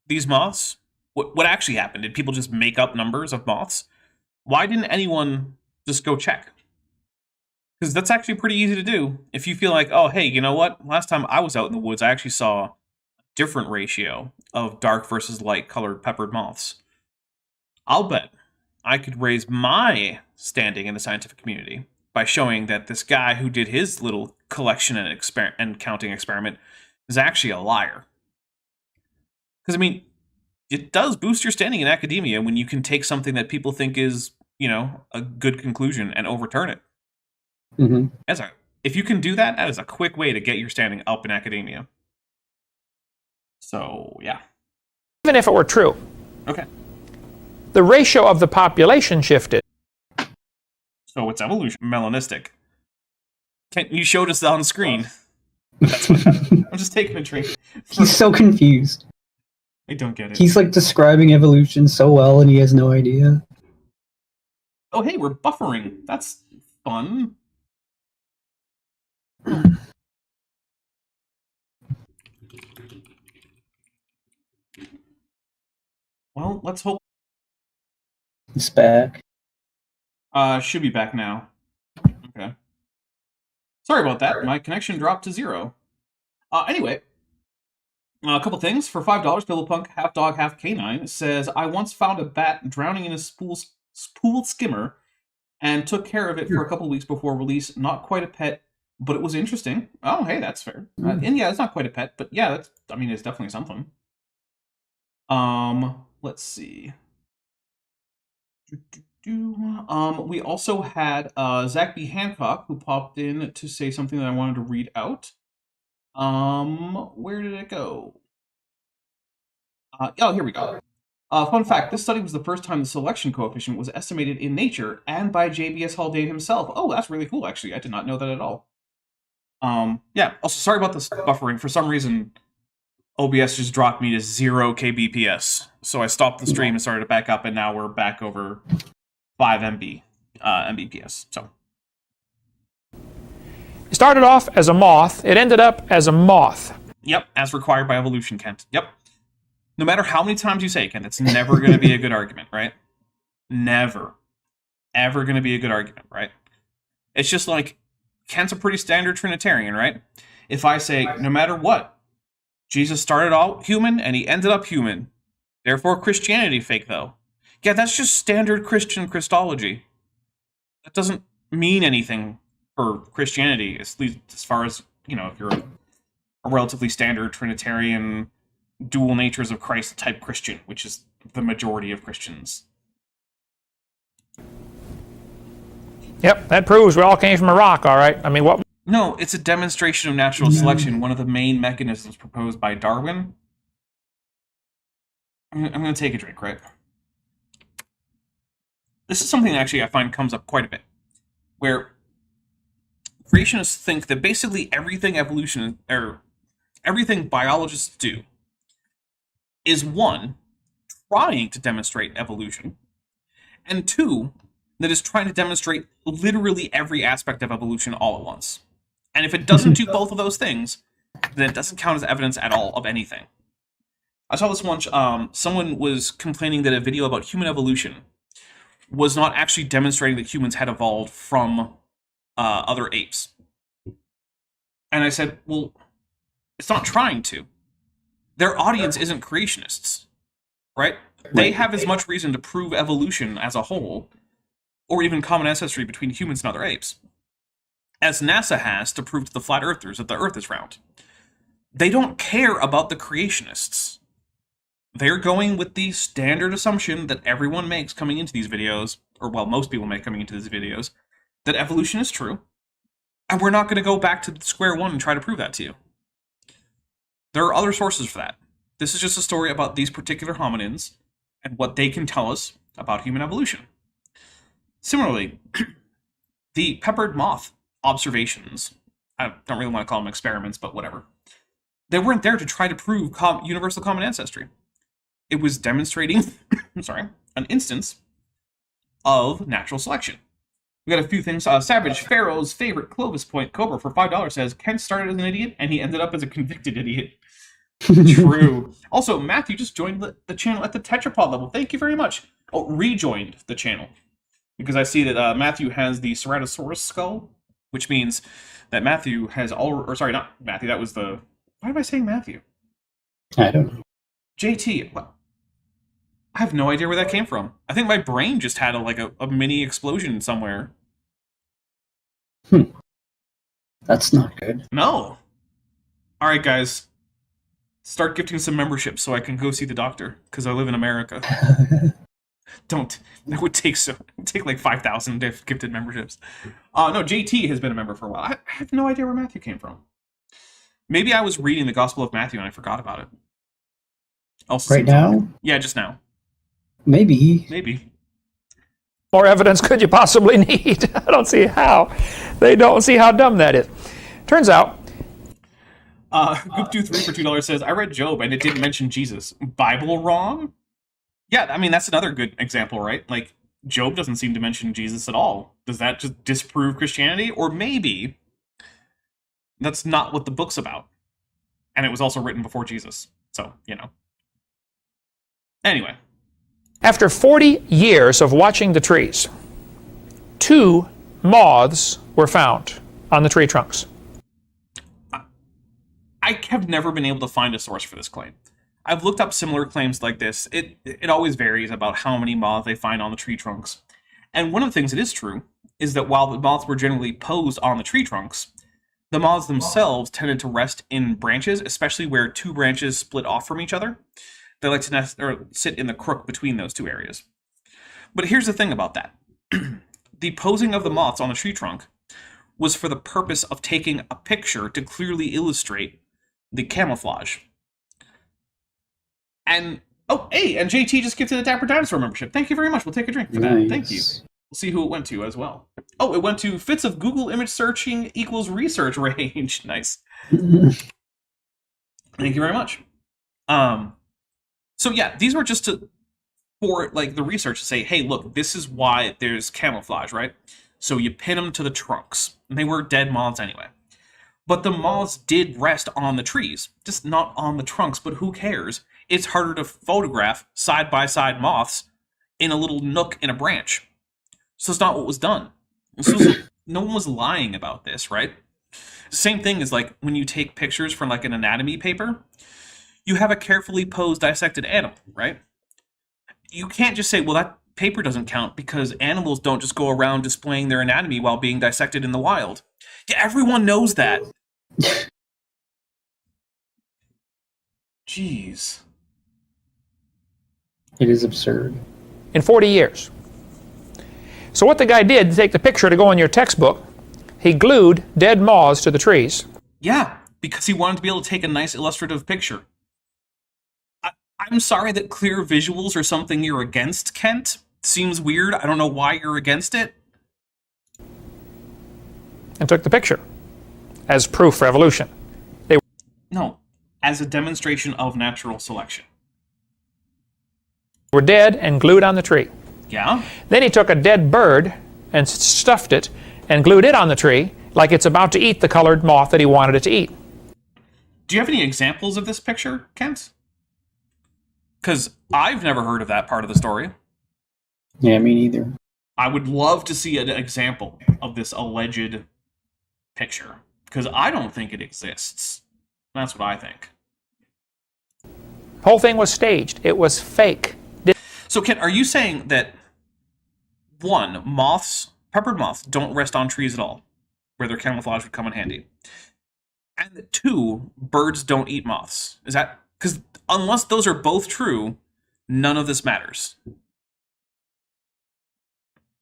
these moths? What actually happened? Did people just make up numbers of moths? Why didn't anyone just go check? Because that's actually pretty easy to do. If you feel like, oh, hey, you know what? Last time I was out in the woods, I actually saw a different ratio of dark versus light colored peppered moths. I'll bet I could raise my standing in the scientific community by showing that this guy who did his little collection and counting experiment is actually a liar. Because, I mean, it does boost your standing in academia when you can take something that people think is, you know, a good conclusion and overturn it. Mm-hmm. If you can do that, that is a quick way to get your standing up in academia. So, yeah. if it were true, Okay. the ratio of the population shifted. So it's evolution. Melanistic. You showed us that on screen. That's what happened. I'm just taking a drink. He's so confused. I don't get it. He's like describing evolution so well and he has no idea. Oh, hey, we're buffering. That's fun. Well, let's hope. He's back. Should be back now. Okay. Sorry about that. My connection dropped to 0. Anyway, a couple things. For $5, Pillowpunk, half dog, half canine, says, I once found a bat drowning in a pool skimmer and took care of it for a couple weeks before release. Not quite a pet, but it was interesting. Oh, hey, that's fair. And yeah, it's not quite a pet, but yeah, it's definitely something. Let's see. We also had Zach B. Hancock, who popped in to say something that I wanted to read out. Where did it go? Oh, here we go. Fun fact, this study was the first time the selection coefficient was estimated in Nature and by JBS Haldane himself. Oh, that's really cool, actually. I did not know that at all. Yeah, also, sorry about this buffering. For some reason, OBS just dropped me to 0 kbps. So I stopped the stream and started to back up, and now we're back over 5 Mbps. So It started off as a moth. It ended up as a moth. Yep, as required by evolution, Kent. Yep. No matter how many times you say, Kent, it's never going to be a good argument, right? never, ever going to be a good argument, right? It's just like, Kent's a pretty standard Trinitarian, right? If I say, no matter what, Jesus started out human and he ended up human, therefore Christianity fake, though. Yeah, that's just standard Christian Christology. That doesn't mean anything for Christianity, at least as far as, if you're a relatively standard Trinitarian, dual natures of Christ type Christian, which is the majority of Christians. Yep, that proves we all came from a rock, all right? I mean, what? No, it's a demonstration of natural selection, one of the main mechanisms proposed by Darwin. I'm going to take a drink, right? This is something that actually I find comes up quite a bit, where creationists think that basically everything everything biologists do is, one, trying to demonstrate evolution, and two, that is trying to demonstrate literally every aspect of evolution all at once. And if it doesn't do both of those things, then it doesn't count as evidence at all of anything. I saw this once, someone was complaining that a video about human evolution was not actually demonstrating that humans had evolved from other apes. And I said, well, it's not trying to. Their audience isn't creationists, right? They have as much reason to prove evolution as a whole, or even common ancestry between humans and other apes, as NASA has to prove to the flat earthers that the earth is round. They don't care about the creationists. They're going with the standard assumption that everyone makes coming into these videos, or well, most people make coming into these videos, that evolution is true, and we're not going to go back to square one and try to prove that to you. There are other sources for that. This is just a story about these particular hominins and what they can tell us about human evolution. Similarly, the peppered moth observations, I don't really want to call them experiments, but whatever, they weren't there to try to prove universal common ancestry. It was demonstrating, an instance of natural selection. We got a few things. Savage Pharaoh's favorite Clovis Point Cobra for $5 says, Kent started as an idiot and he ended up as a convicted idiot. True. Also, Matthew just joined the channel at the tetrapod level. Thank you very much. Oh, rejoined the channel. Because I see that Matthew has the Ceratosaurus skull, which means that Matthew has not Matthew, that was the... Why am I saying Matthew? I don't know. JT, well, I have no idea where that came from. I think my brain just had a mini explosion somewhere. That's not good. No. All right, guys. Start gifting some memberships so I can go see the doctor, because I live in America. Don't. That would take like 5,000 gifted memberships. No, JT has been a member for a while. I have no idea where Matthew came from. Maybe I was reading the Gospel of Matthew and I forgot about it. Right now? Yeah, just now. Maybe. More evidence could you possibly need? I don't see how. They don't see how dumb that is. Turns out... Goop23 for $2 says, I read Job and it didn't mention Jesus. Bible wrong? Yeah, I mean, that's another good example, right? Like, Job doesn't seem to mention Jesus at all. Does that just disprove Christianity? Or maybe that's not what the book's about. And it was also written before Jesus. So, Anyway. After 40 years of watching the trees, 2 moths were found on the tree trunks. I have never been able to find a source for this claim. I've looked up similar claims like this. It always varies about how many moths they find on the tree trunks. And one of the things that is true is that while the moths were generally posed on the tree trunks, the moths themselves tended to rest in branches, especially where 2 branches split off from each other. They like to nest or sit in the crook between those 2 areas. But here's the thing about that. The posing of the moths on the tree trunk was for the purpose of taking a picture to clearly illustrate the camouflage. And, and JT just gets to the Dapper Dinosaur membership. Thank you very much. We'll take a drink for that. Thank you. We'll see who it went to as well. Oh, it went to fits of Google image searching equals research range. Nice. Thank you very much. So yeah, these were just for the research to say, hey, look, this is why there's camouflage, right? So you pin them to the trunks. And they were dead moths anyway. But the moths did rest on the trees, just not on the trunks, but who cares? It's harder to photograph side-by-side moths in a little nook in a branch. So it's not what was done. No one was lying about this, right? Same thing as like when you take pictures from like an anatomy paper, you have a carefully posed dissected animal, right? You can't just say, well, that paper doesn't count because animals don't just go around displaying their anatomy while being dissected in the wild. Yeah, everyone knows that. Jeez. It is absurd. In 40 years. So what the guy did to take the picture to go in your textbook, he glued dead moths to the trees. Yeah, because he wanted to be able to take a nice illustrative picture. I'm sorry that clear visuals are something you're against, Kent. Seems weird. I don't know why you're against it. And took the picture as proof for evolution. No, as a demonstration of natural selection. Were dead and glued on the tree. Yeah? Then he took a dead bird and stuffed it and glued it on the tree like it's about to eat the colored moth that he wanted it to eat. Do you have any examples of this picture, Kent? Because I've never heard of that part of the story. Yeah, me neither. I would love to see an example of this alleged picture. Because I don't think it exists. That's what I think. Whole thing was staged. It was fake. So, Kent, are you saying that, one, peppered moths don't rest on trees at all, where their camouflage would come in handy? And that, two, birds don't eat moths? Is that... Because unless those are both true, none of this matters.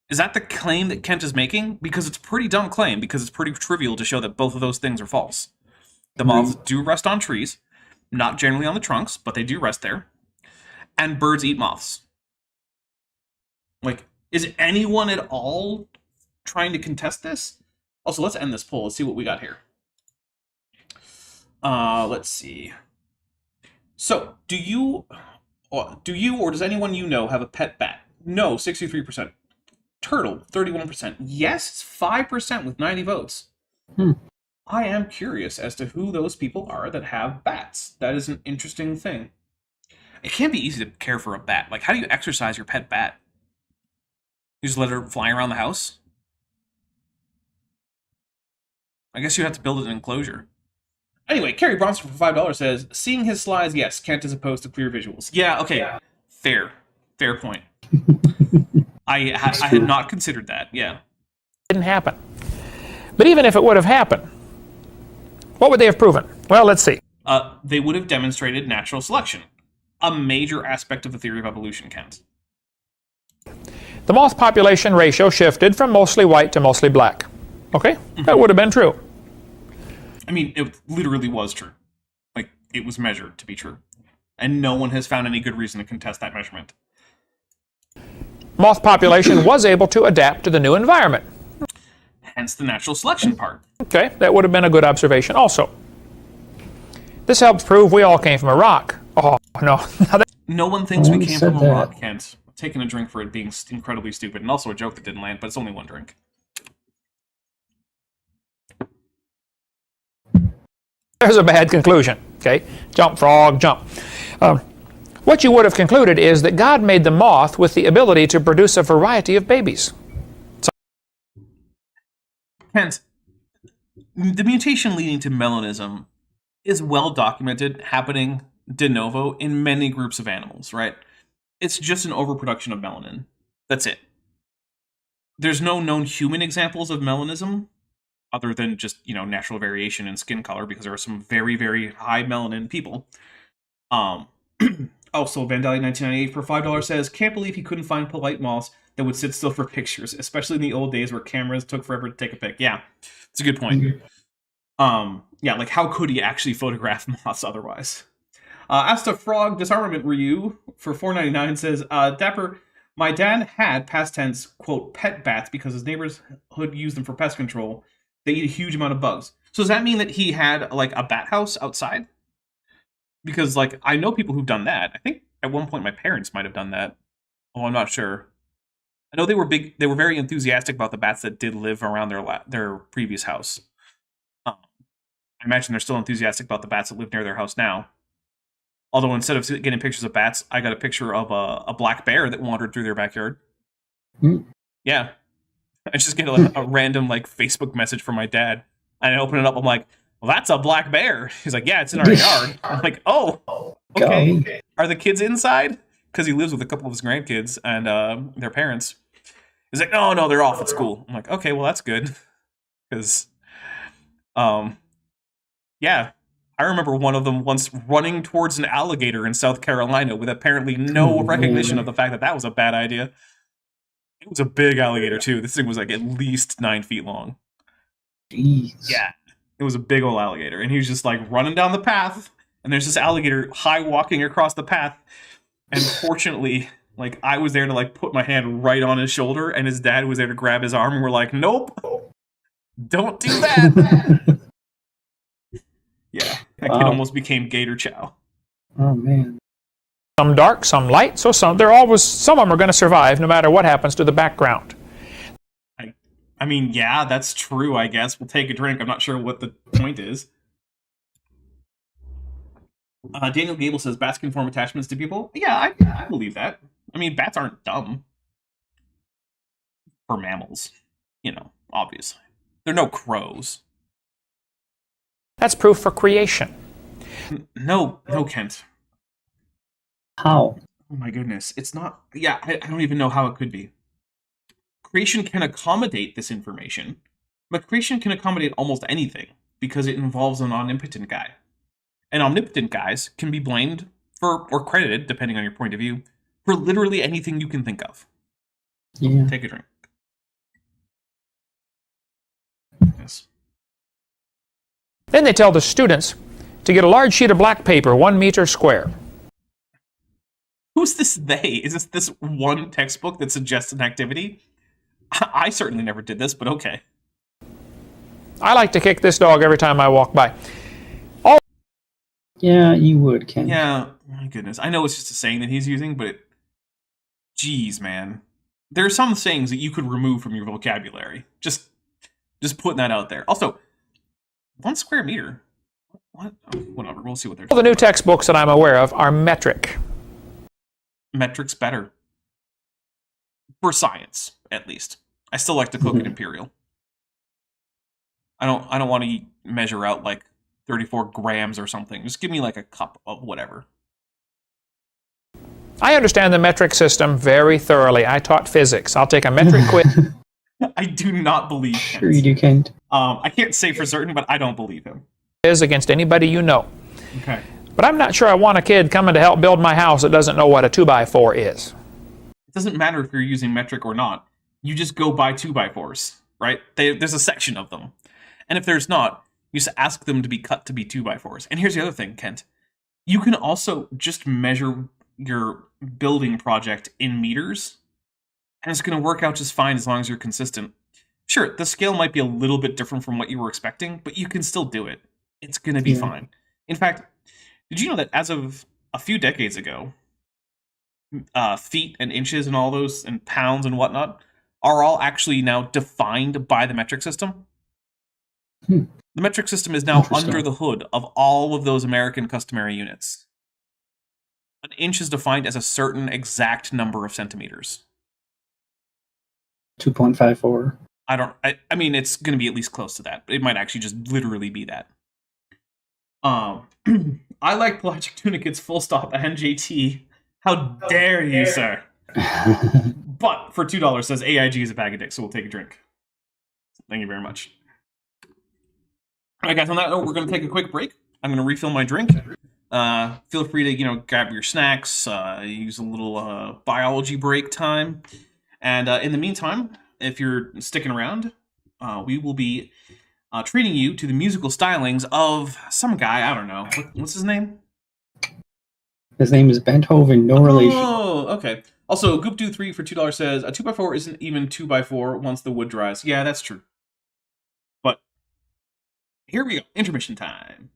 Is that the claim that Kent is making? Because it's a pretty dumb claim, because it's pretty trivial to show that both of those things are false. The moths do rest on trees, not generally on the trunks, but they do rest there. And birds eat moths. Like, is anyone at all trying to contest this? Also, let's end this poll. Let's see what we got here. Let's see. So, do you or does anyone you know have a pet bat? No, 63%. Turtle, 31%. Yes, it's 5% with 90 votes. I am curious as to who those people are that have bats. That is an interesting thing. It can't be easy to care for a bat. Like, how do you exercise your pet bat? You just let her fly around the house? I guess you have to build an enclosure. Anyway, Carrie Bronson for $5 says, seeing his slides, yes, Kent is opposed to clear visuals. Yeah, okay. Yeah. Fair point. I had not considered that, yeah. Didn't happen. But even if it would have happened, what would they have proven? Well, let's see. They would have demonstrated natural selection. A major aspect of the theory of evolution, Kent. The moth population ratio shifted from mostly white to mostly black. Okay? That would have been true. I mean, it literally was true. Like, it was measured to be true. And no one has found any good reason to contest that measurement. Moth population was able to adapt to the new environment. Hence the natural selection part. Okay, that would have been a good observation also. This helps prove we all came from a rock. Oh, no. No one thinks we came from a rock, Kent. I'm taking a drink for it being incredibly stupid, and also a joke that didn't land, but it's only one drink. There's a bad conclusion, okay? Jump, frog, jump. What you would have concluded is that God made the moth with the ability to produce a variety of babies. Hence, the mutation leading to melanism is well documented, happening de novo in many groups of animals, right? It's just an overproduction of melanin. That's it. There's no known human examples of melanism, other than just, natural variation in skin color, because there are some very, very high melanin people. Also, Vandali1998 for $5 says, can't believe he couldn't find polite moths that would sit still for pictures, especially in the old days where cameras took forever to take a pic. Yeah, it's a good point. Yeah, like, how could he actually photograph moths otherwise? Asta Frog Disarmament Ryu for $4.99 says, Dapper, my dad had, past tense, quote, pet bats because his neighborhood used them for pest control. They eat a huge amount of bugs. So does that mean that he had, like, a bat house outside? Because, like, I know people who've done that. I think at one point my parents might have done that. Oh, I'm not sure. I know they were very enthusiastic about the bats that did live around their previous house. I imagine they're still enthusiastic about the bats that live near their house now. Although instead of getting pictures of bats, I got a picture of a black bear that wandered through their backyard. Mm. Yeah. I just get a random like Facebook message from my dad. And I open it up, I'm like, well, that's a black bear. He's like, yeah, it's in our yard. I'm like, oh, okay. Golly. Are the kids inside? Because he lives with a couple of his grandkids and their parents. He's like, no, they're off at school. I'm like, okay, well, that's good. Because, yeah, I remember one of them once running towards an alligator in South Carolina with apparently no recognition of the fact that that was a bad idea. It was a big alligator, too. This thing was like at least 9 feet long. Jeez. Yeah, it was a big old alligator. And he was just like running down the path, and there's this alligator high walking across the path. And fortunately, like, I was there to like put my hand right on his shoulder, and his dad was there to grab his arm, and we're like, nope, don't do that. Yeah, that kid almost became Gator Chow. Oh man. Some dark, some light, so some of them are going to survive no matter what happens to the background. I mean, yeah, that's true, I guess. We'll take a drink. I'm not sure what the point is. Daniel Gable says bats can form attachments to people. Yeah, I believe that. I mean, bats aren't dumb. For mammals, obviously. They're no crows. That's proof for creation. No, Kent. How? Oh my goodness. It's not... Yeah, I don't even know how it could be. Creation can accommodate this information, but creation can accommodate almost anything because it involves an omnipotent guy. And omnipotent guys can be blamed for, or credited, depending on your point of view, for literally anything you can think of. Yeah. Take a drink. Yes. Then they tell the students to get a large sheet of black paper, 1 meter square. Who's this they? Is this one textbook that suggests an activity? I certainly never did this, but okay. I like to kick this dog every time I walk by. Yeah, you would, Ken. Yeah, my goodness. I know it's just a saying that he's using, but geez, man. There are some sayings that you could remove from your vocabulary. Just putting that out there. Also, 1 square meter. What? Oh, whatever. We'll see what they're All the new textbooks that I'm aware of are metric. Metric's better. For science, at least. I still like to cook at Imperial. I don't want to measure out like 34 grams or something. Just give me like a cup of whatever. I understand the metric system very thoroughly. I taught physics. I'll take a metric quiz. I do not believe him. Sure you do, Kent. I can't say for certain, but I don't believe him. Against anybody you know. Okay. But I'm not sure I want a kid coming to help build my house that doesn't know what a 2x4 is. It doesn't matter if you're using metric or not. You just go buy 2x4s, right? There's a section of them. And if there's not, you just ask them to be cut to be 2x4s. And here's the other thing, Kent. You can also just measure your building project in meters, and it's going to work out just fine as long as you're consistent. Sure, the scale might be a little bit different from what you were expecting, but you can still do it. It's going to be fine. In fact, did you know that as of a few decades ago, feet and inches and all those, and pounds and whatnot, are all actually now defined by the metric system? The metric system is now under the hood of all of those American customary units. An inch is defined as a certain exact number of centimeters. 2.54. I mean, it's going to be at least close to that. It might actually just literally be that. I like pelagic tunicates, full stop, and JT. How dare you, sir? But for $2 says AIG is a bag of dicks, so we'll take a drink. Thank you very much. All right, guys, on that note, we're going to take a quick break. I'm going to refill my drink. Feel free to, grab your snacks, use a little biology break time. And in the meantime, if you're sticking around, we will be treating you to the musical stylings of some guy, I don't know. What's his name? His name is Ben Hovind, no relation. Oh, okay. Also, Goop23 for $2 says, a 2x4 isn't even 2x4 once the wood dries. Yeah, that's true. But here we go. Intermission time.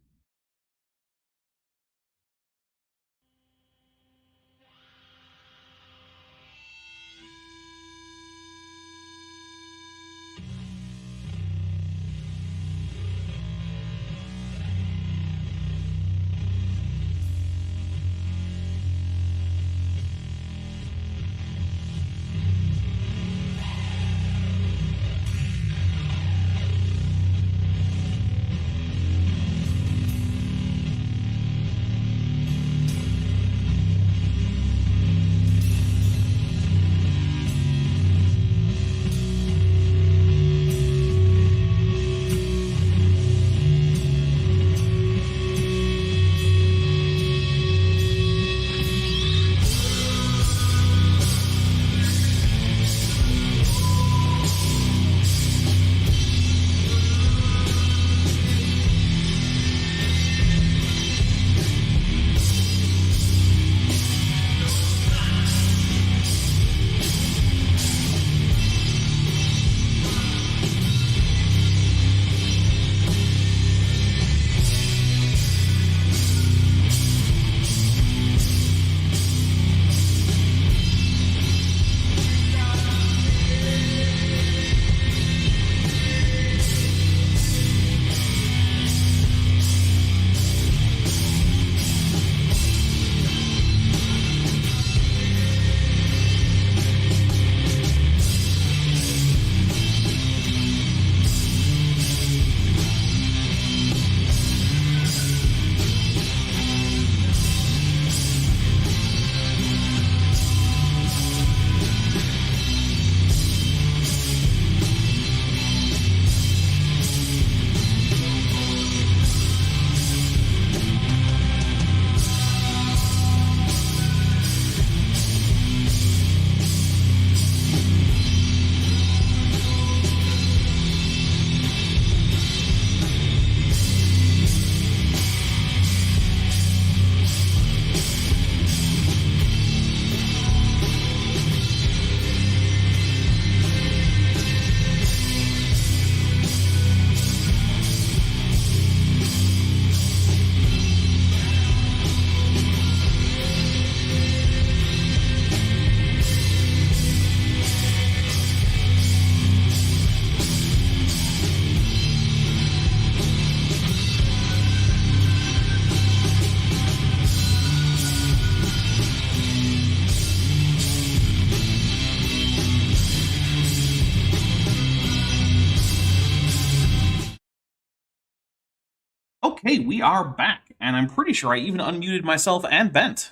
Okay, we are back, and I'm pretty sure I even unmuted myself and Bent.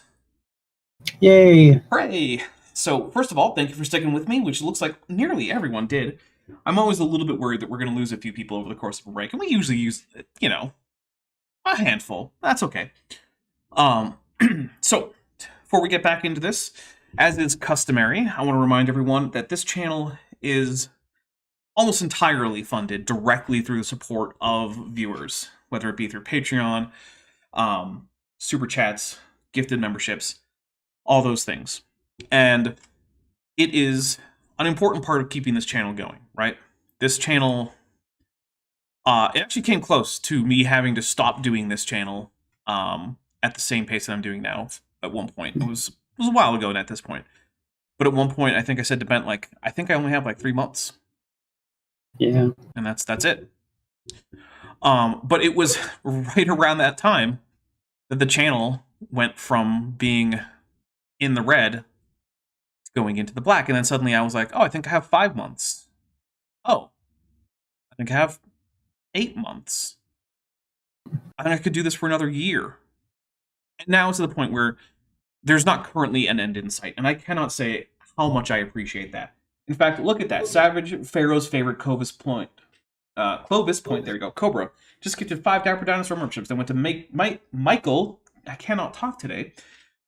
Yay! Hooray! So, first of all, thank you for sticking with me, which looks like nearly everyone did. I'm always a little bit worried that we're going to lose a few people over the course of a break, and we usually use, a handful. That's okay. So, before we get back into this, as is customary, I want to remind everyone that this channel is almost entirely funded directly through the support of viewers, whether it be through Patreon, super chats, gifted memberships, all those things. And it is an important part of keeping this channel going, right? This channel, it actually came close to me having to stop doing this channel at the same pace that I'm doing now at one point. It was a while ago at this point. But at one point, I think I said to Bent, I think I only have 3 months. Yeah. And that's it. But it was right around that time that the channel went from being in the red to going into the black. And then suddenly I was like, oh, I think I have 5 months. Oh, I think I have 8 months. I think I could do this for another year. And now it's to the point where there's not currently an end in sight. And I cannot say how much I appreciate that. In fact, look at that. Savage, Pharaoh's favorite Clovis Point. There you go. Cobra. Just gifted 5 Dapper Dinosaur memberships. Then went to Michael, I cannot talk today,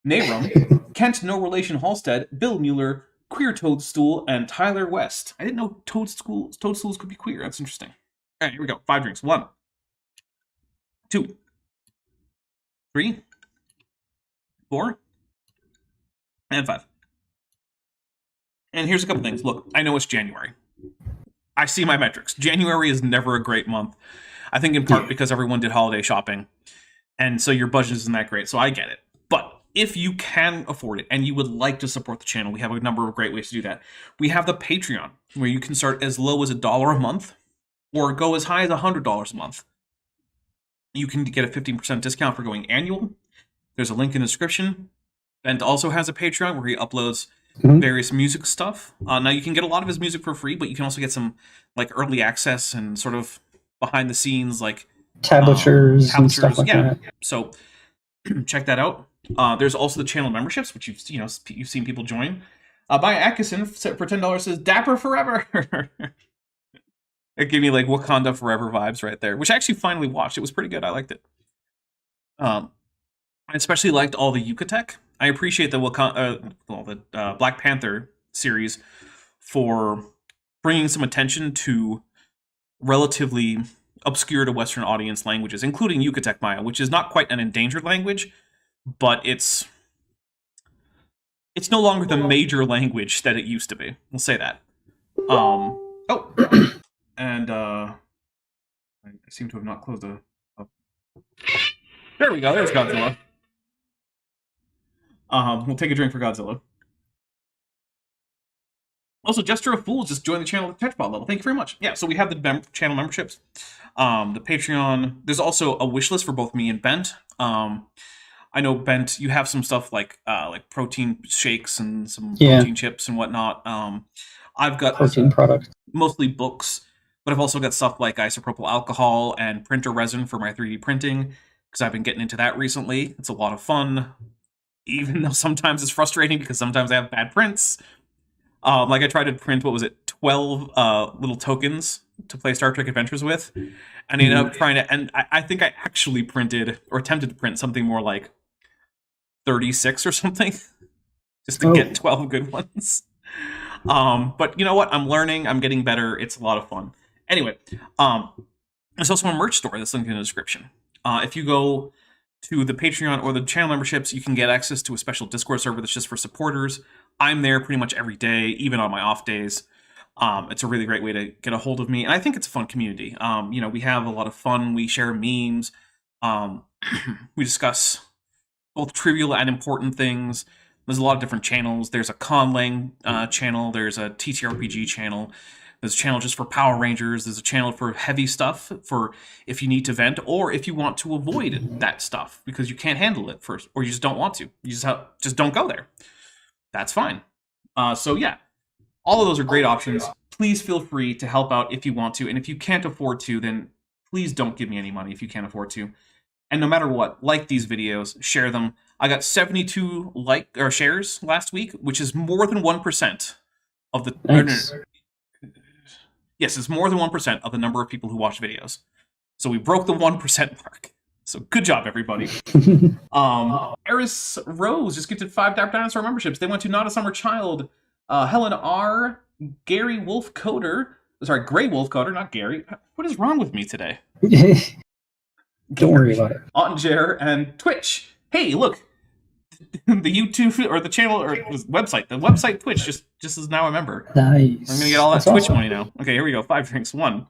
Nayrum, Kent No Relation Halstead, Bill Mueller, Queer Toadstool, and Tyler West. I didn't know toadstools could be queer. That's interesting. All right, here we go. 5 drinks. 1, 2, 3, 4, and 5. And here's a couple things. Look, I know it's January. I see my metrics. January is never a great month. I think in part because everyone did holiday shopping. And so your budget isn't that great. So I get it. But if you can afford it and you would like to support the channel, we have a number of great ways to do that. We have the Patreon, where you can start as low as $1 a month or go as high as $100 a month. You can get a 15% discount for going annual. There's a link in the description. Bent also has a Patreon where he uploads various music stuff. Now you can get a lot of his music for free, but you can also get some early access and sort of behind the scenes tablatures and stuff like that. So check that out. There's also the channel memberships, which you've seen people join. By Atkinson for $10 says Dapper Forever. It gave me Wakanda Forever vibes right there, which I actually finally watched. It was pretty good. I liked it. I especially liked all the Yucatec. I appreciate the Black Panther series for bringing some attention to relatively obscure to Western audience languages, including Yucatec Maya, which is not quite an endangered language, but it's no longer the major language that it used to be. We'll say that. And I seem to have not closed a... There we go. There's Godzilla. We'll take a drink for Godzilla. Also, Gesture of Fools just joined the channel at the Tetchbot level. Thank you very much. Yeah, so we have the channel memberships, the Patreon. There's also a wish list for both me and Bent. I know, Bent, you have some stuff like protein shakes and some protein chips and whatnot. I've got protein products, mostly books, but I've also got stuff like isopropyl alcohol and printer resin for my 3D printing, because I've been getting into that recently. It's a lot of fun, even though sometimes it's frustrating because sometimes I have bad prints. I tried to print, 12 little tokens to play Star Trek Adventures with, and I ended up trying to, and I think I actually printed, or attempted to print something more like 36 or something, just to get 12 good ones. But you know what? I'm learning, I'm getting better, it's a lot of fun. Anyway, there's also a merch store that's linked in the description. If you go to the Patreon or the channel memberships, you can get access to a special Discord server that's just for supporters. I'm there pretty much every day, even on my off days. It's a really great way to get a hold of me, and I think it's a fun community. We have a lot of fun. We share memes. We discuss both trivial and important things. There's a lot of different channels. There's a Conlang channel. There's a TTRPG channel. There's a channel just for Power Rangers. There's a channel for heavy stuff, for if you need to vent, or if you want to avoid that stuff because you can't handle it first, or you just don't want to. You just don't go there. That's fine. So yeah, all of those are great options. Please feel free to help out if you want to, and if you can't afford to, then please don't give me any money if you can't afford to. And no matter what, like these videos, share them. I got 72 shares last week, which is more than 1% of the. Nice. Yes, it's more than 1% of the number of people who watch videos. So we broke the 1% mark. So good job, everybody. Eris Rose just gifted 5 dinosaur memberships. They went to Not a Summer Child, Helen R, Gray Wolf Coder, not Gary. What is wrong with me today? Don't worry about it. Ottinger and Twitch. Hey, look, the YouTube or the channel or website, the website Twitch just is now a member. Nice. I'm gonna get all that That's Twitch awesome. money now. Okay, here we go. 5 drinks. 1,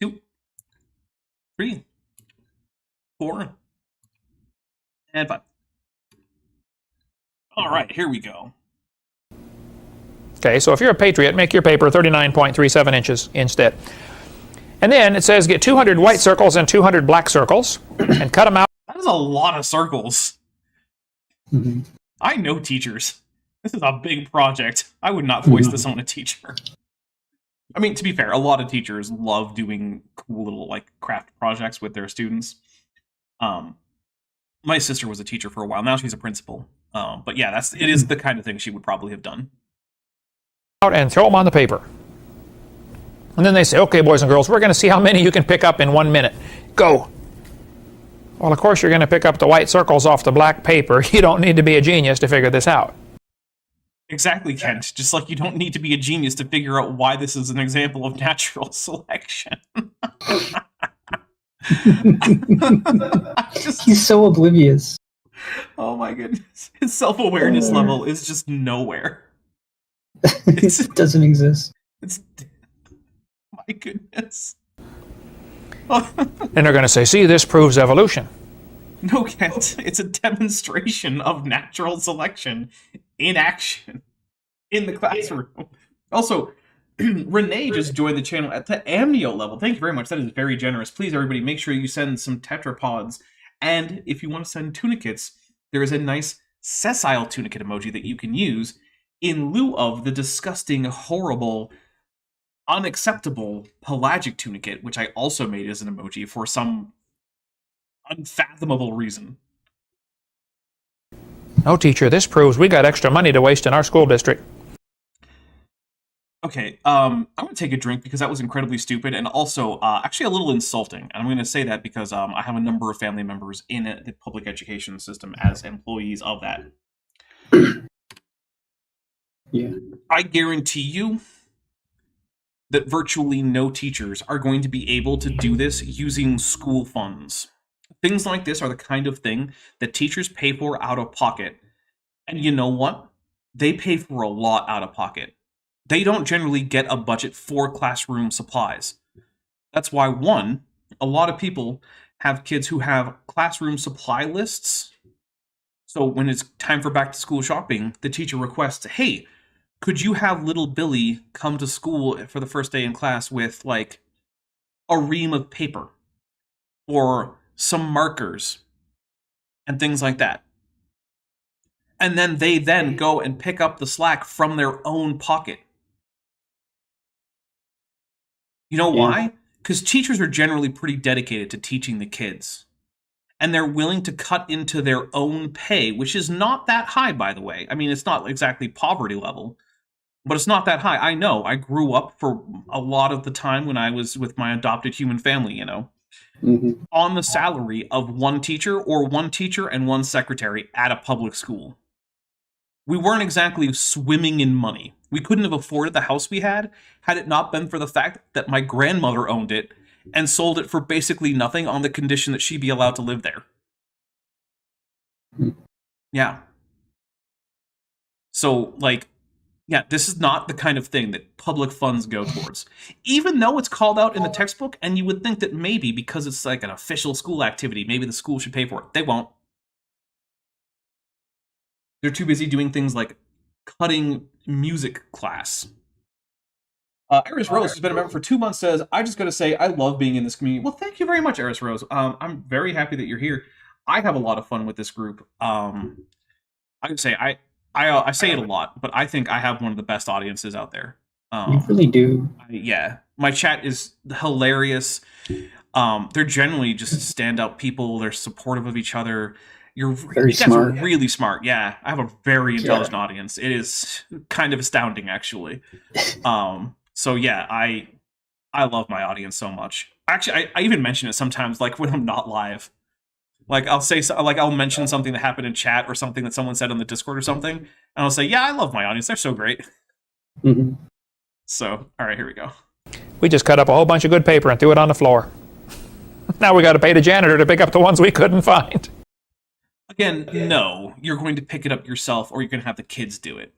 2, 3, 4, and 5. All right, here we go. Okay, so if you're a patriot, make your paper 39.37 inches instead. And then it says get 200 white circles and 200 black circles and cut them out. That is a lot of circles. Mm-hmm. I know teachers. This is a big project. I would not voice this on a teacher. I mean, to be fair, a lot of teachers love doing cool little like craft projects with their students. My sister was a teacher for a while. Now she's a principal. But yeah, it is the kind of thing she would probably have done. Out and throw them on the paper. And then they say, okay, boys and girls, we're going to see how many you can pick up in 1 minute. Go. Well, of course, you're going to pick up the white circles off the black paper. You don't need to be a genius to figure this out. Exactly, Kent. Just like you don't need to be a genius to figure out why this is an example of natural selection. He's so oblivious. Oh my goodness. His self-awareness level is just nowhere. It doesn't exist. It's... My goodness. And they're going to say, see, this proves evolution. No, Kent. It's a demonstration of natural selection in action in the classroom. Also, Renee just joined the channel at the amnio level. Thank you very much. That is very generous. Please, everybody, make sure you send some tetrapods. And if you want to send tunicates, there is a nice sessile tunicate emoji that you can use in lieu of the disgusting, horrible, unacceptable pelagic tunicate, which I also made as an emoji for some unfathomable reason. No, teacher, this proves we got extra money to waste in our school district. Okay, I'm going to take a drink because that was incredibly stupid and also actually a little insulting. And I'm going to say that because I have a number of family members in the public education system as employees of that. Yeah. I guarantee you that virtually no teachers are going to be able to do this using school funds. Things like this are the kind of thing that teachers pay for out of pocket. And you know what? They pay for a lot out of pocket. They don't generally get a budget for classroom supplies. That's why, one, a lot of people have kids who have classroom supply lists. So when it's time for back to school shopping, the teacher requests, hey, could you have little Billy come to school for the first day in class with, like, a ream of paper or some markers and things like that? And then they go and pick up the slack from their own pocket. You know why? Because teachers are generally pretty dedicated to teaching the kids. And they're willing to cut into their own pay, which is not that high, by the way. I mean, it's not exactly poverty level, but it's not that high. I know. I grew up for a lot of the time when I was with my adopted human family, you know, on the salary of one teacher and one secretary at a public school. We weren't exactly swimming in money. We couldn't have afforded the house we had it not been for the fact that my grandmother owned it and sold it for basically nothing on the condition that she be allowed to live there. Yeah. So, like, yeah, this is not the kind of thing that public funds go towards. Even though it's called out in the textbook, and you would think that maybe because it's like an official school activity, maybe the school should pay for it. They won't. They're too busy doing things like cutting music class. Eris Rose, who's been a member for 2 months, says, I just got to say, I love being in this community. Well, thank you very much, Eris Rose. I'm very happy that you're here. I have a lot of fun with this group. I would say, I say it a lot, but I think I have one of the best audiences out there. You really do. Yeah. My chat is hilarious. They're generally just stand-up people. They're supportive of each other. You guys smart. are really smart. Yeah, I have a very intelligent audience. It is kind of astounding, actually. So yeah, I love my audience so much. Actually, I even mention it sometimes, like when I'm not live. Like I'll mention something that happened in chat or something that someone said on the Discord or something, and I'll say, "Yeah, I love my audience. They're so great." Mm-hmm. So, all right, here we go. We just cut up a whole bunch of good paper and threw it on the floor. Now we got to pay the janitor to pick up the ones we couldn't find. Again, no, you're going to pick it up yourself, or you're going to have the kids do it.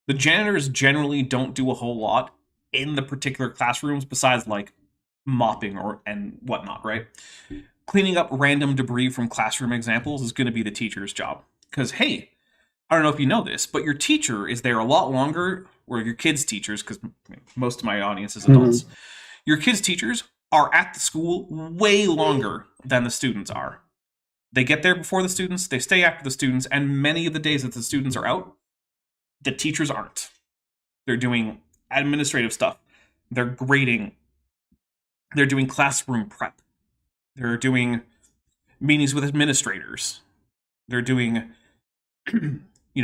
The janitors generally don't do a whole lot in the particular classrooms besides like mopping and whatnot, right? Cleaning up random debris from classroom examples is going to be the teacher's job. Because, hey, I don't know if you know this, but your teacher is there a lot longer, or your kids' teachers, because most of my audience is adults. Mm-hmm. Your kids' teachers are at the school way longer than the students are. They get there before the students, they stay after the students, and many of the days that the students are out, the teachers aren't. They're doing administrative stuff. They're grading. They're doing classroom prep. They're doing meetings with administrators. They're doing,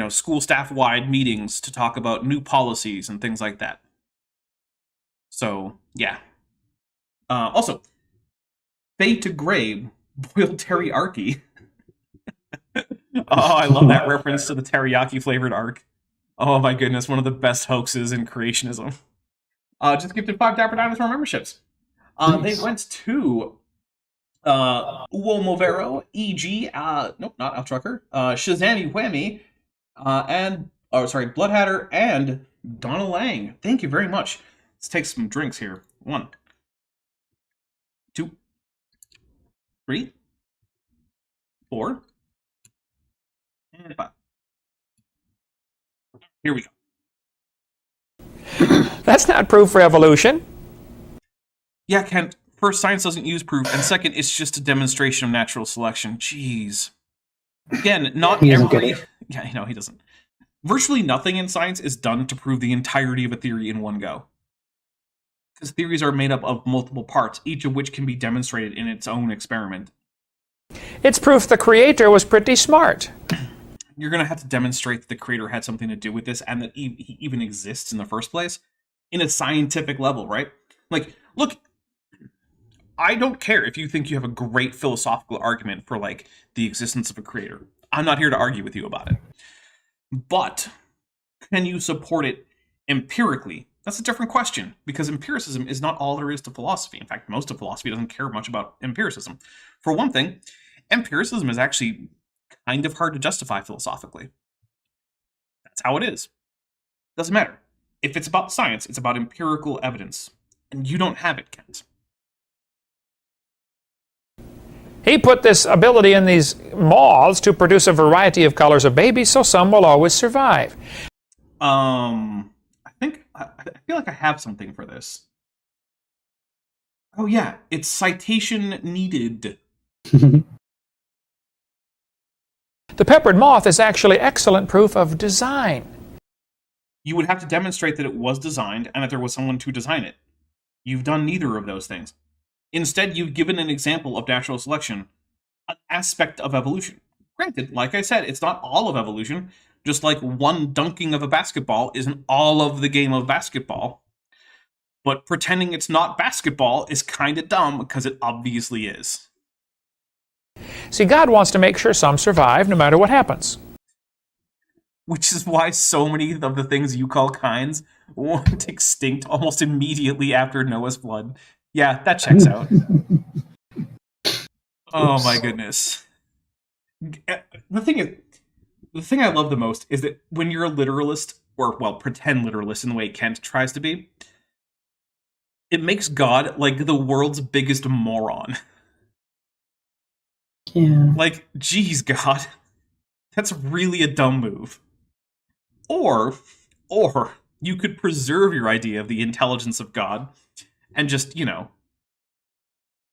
school staff-wide meetings to talk about new policies and things like that. So, yeah. Also, fade to gray, boiled teriyaki. Oh, I love that reference to the teriyaki-flavored arc. Oh my goodness, one of the best hoaxes in creationism. Just gifted 5 Dapper Dinosaur memberships. They went to Uomovero, E.G., nope, not Al Trucker, Shazami Whammy, Bloodhatter, and Donna Lang. Thank you very much. Let's take some drinks here. 1, 2, 3, 4, and 5. Here we go. That's not proof for evolution. Yeah, Kent. First, science doesn't use proof, and second, it's just a demonstration of natural selection. Jeez. Again, not everybody... Yeah, no, he doesn't. Virtually nothing in science is done to prove the entirety of a theory in one go. Because theories are made up of multiple parts, each of which can be demonstrated in its own experiment. It's proof the creator was pretty smart. You're going to have to demonstrate that the creator had something to do with this, and that he even exists in the first place, in a scientific level, right? Like, look... I don't care if you think you have a great philosophical argument for, like, the existence of a creator. I'm not here to argue with you about it. But can you support it empirically? That's a different question, because empiricism is not all there is to philosophy. In fact, most of philosophy doesn't care much about empiricism. For one thing, empiricism is actually kind of hard to justify philosophically. That's how it is. Doesn't matter. If it's about science, it's about empirical evidence. And you don't have it, Kent. He put this ability in these moths to produce a variety of colors of babies, so some will always survive. I feel like I have something for this. Oh yeah, it's citation needed. The peppered moth is actually excellent proof of design. You would have to demonstrate that it was designed and that there was someone to design it. You've done neither of those things. Instead, you've given an example of natural selection, an aspect of evolution. Granted, like I said, it's not all of evolution, just like one dunking of a basketball isn't all of the game of basketball. But pretending it's not basketball is kind of dumb, because it obviously is. See, God wants to make sure some survive no matter what happens. Which is why so many of the things you call kinds went extinct almost immediately after Noah's flood. Yeah, that checks out. Oh my goodness. The thing I love the most is that when you're a literalist, or, well, pretend literalist in the way Kent tries to be, it makes God like the world's biggest moron. Yeah. Like, geez, God, that's really a dumb move. Or you could preserve your idea of the intelligence of God and just,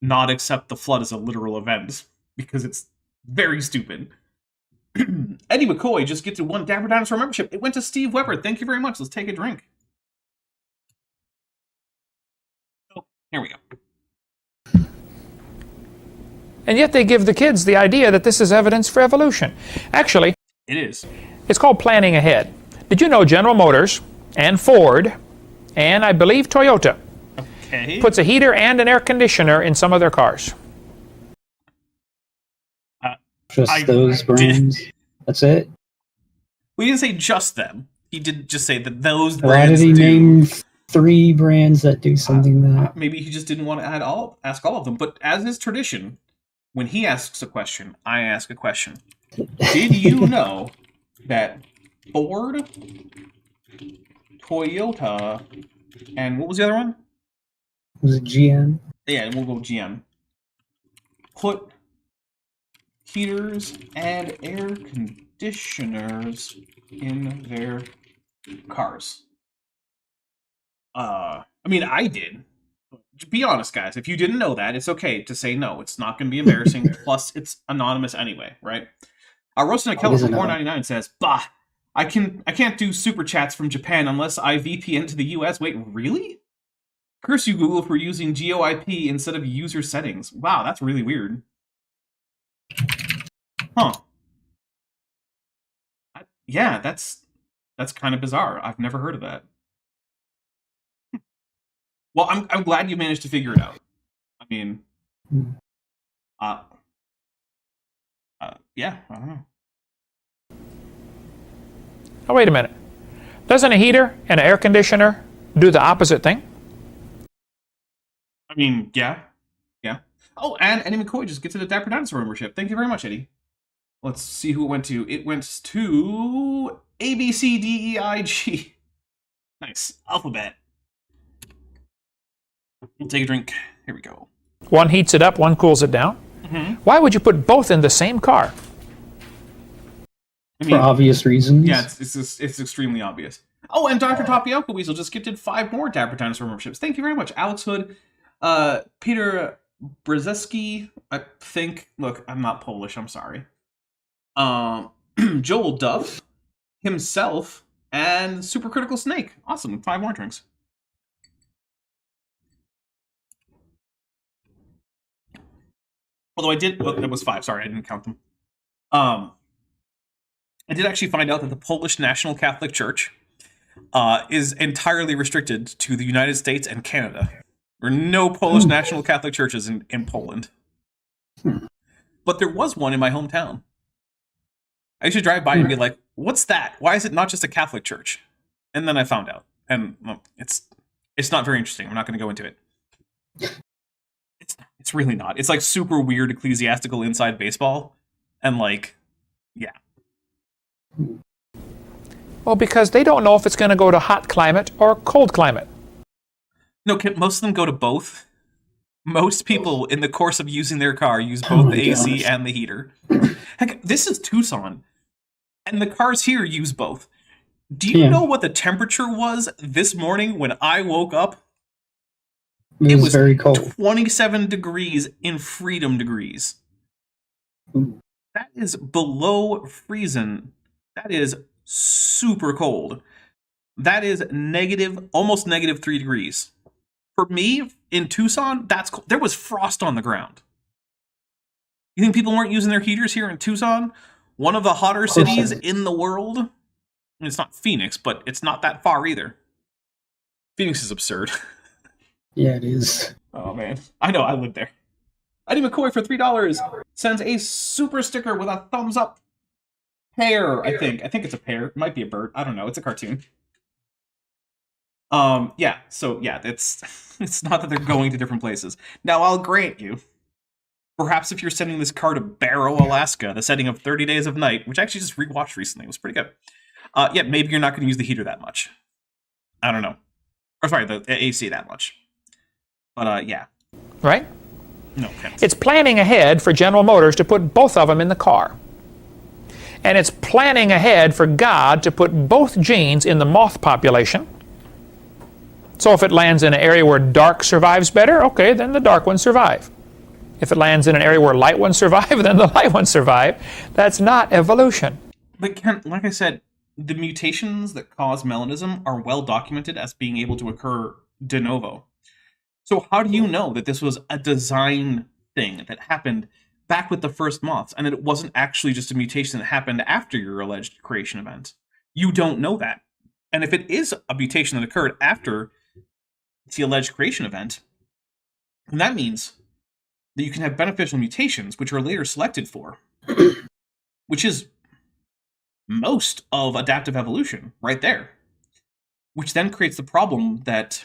not accept the flood as a literal event, because it's very stupid. Eddie McCoy just gets 1 Dapper Dinosaur membership. It went to Steve Weber. Thank you very much. Let's take a drink. Here we go. And yet they give the kids the idea that this is evidence for evolution. Actually, It is. it's called planning ahead. Did you know General Motors and Ford and I believe Toyota Okay. puts a heater and an air conditioner in some of their cars? Just those brands. That's it. We didn't say just them. He did just say that those Why brands did he do. name 3 brands that do something that? Maybe he just didn't want to ask all of them. But as is tradition, when he asks a question, I ask a question. Did you know that Ford, Toyota, and what was the other one? Was it GM? Yeah, we'll go GM. Put heaters and air conditioners in their cars. I mean, I did. Be honest, guys. If you didn't know that, it's okay to say no. It's not going to be embarrassing. Plus, it's anonymous anyway, right? Roasting a Keller for $4.99 says, "Bah, I can't do super chats from Japan unless I VPN to the US." Wait, really? Curse you, Google, for using GeoIP instead of user settings. Wow, that's really weird. Huh. Yeah, that's kind of bizarre. I've never heard of that. Well, I'm glad you managed to figure it out. I mean, yeah, I don't know. Oh, wait a minute. Doesn't a heater and an air conditioner do the opposite thing? I mean, yeah. Oh, and Eddie McCoy just gets to the Dapper Dinosaur membership. Thank you very much, Eddie. Let's see who it went to. It went to ABCDEIG. Nice. Alphabet. We'll take a drink. Here we go. One heats it up, one cools it down. Mm-hmm. Why would you put both in the same car? I mean, For obvious reasons. yeah, it's extremely obvious. Oh, and Dr. Tapioca Weasel just gifted 5 more Dapper Dinosaur memberships. Thank you very much. Alex Hood, Peter Brzezinski, I think. Look, I'm not Polish, I'm sorry. Joel Duff, himself, and Supercritical Snake. Awesome, 5 more drinks. Although I did, well, it was 5, sorry, I didn't count them. I did actually find out that the Polish National Catholic Church is entirely restricted to the United States and Canada. There are no Polish National Catholic churches in Poland. But there was one in my hometown. I used to drive by and be like, what's that? Why is it not just a Catholic church? And then I found out. And well, it's not very interesting. I'm not going to go into it. It's really not. It's like super weird ecclesiastical inside baseball. And like, yeah. Well, because they don't know if it's going to go to hot climate or cold climate. No, most of them go to both. Most people, in the course of using their car, use both the AC and the heater. Heck, this is Tucson, and the cars here use both. Do you know what the temperature was this morning when I woke up? It was very cold. 27 degrees in Freedom degrees. That is below freezing. That is super cold. That is almost negative 3 degrees. For me, in Tucson, that's cold. There was frost on the ground. You think people weren't using their heaters here in Tucson? One of the hotter cities in the world? I mean, it's not Phoenix, but it's not that far either. Phoenix is absurd. Yeah, it is. Oh, man. I know, I lived there. Eddie McCoy for $3 sends a super sticker with a thumbs up. Pear, I think. I think it's a pear. It might be a bird. I don't know. It's a cartoon. Yeah, so yeah, it's not that they're going to different places. Now, I'll grant you, perhaps if you're sending this car to Barrow, Alaska, the setting of 30 Days of Night, which I actually just rewatched recently, it was pretty good. Yeah, maybe you're not going to use the heater that much. I don't know. Or sorry, the AC that much. But, yeah. Right? No offense. It's planning ahead for General Motors to put both of them in the car. And it's planning ahead for God to put both genes in the moth population. So if it lands in an area where dark survives better, okay, then the dark ones survive. If it lands in an area where light ones survive, then the light ones survive. That's not evolution. But Ken, like I said, the mutations that cause melanism are well documented as being able to occur de novo. So how do you know that this was a design thing that happened back with the first moths, and that it wasn't actually just a mutation that happened after your alleged creation event? You don't know that. And if it is a mutation that occurred after the alleged creation event, then that means that you can have beneficial mutations, which are later selected for, which is most of adaptive evolution right there. Which then creates the problem that,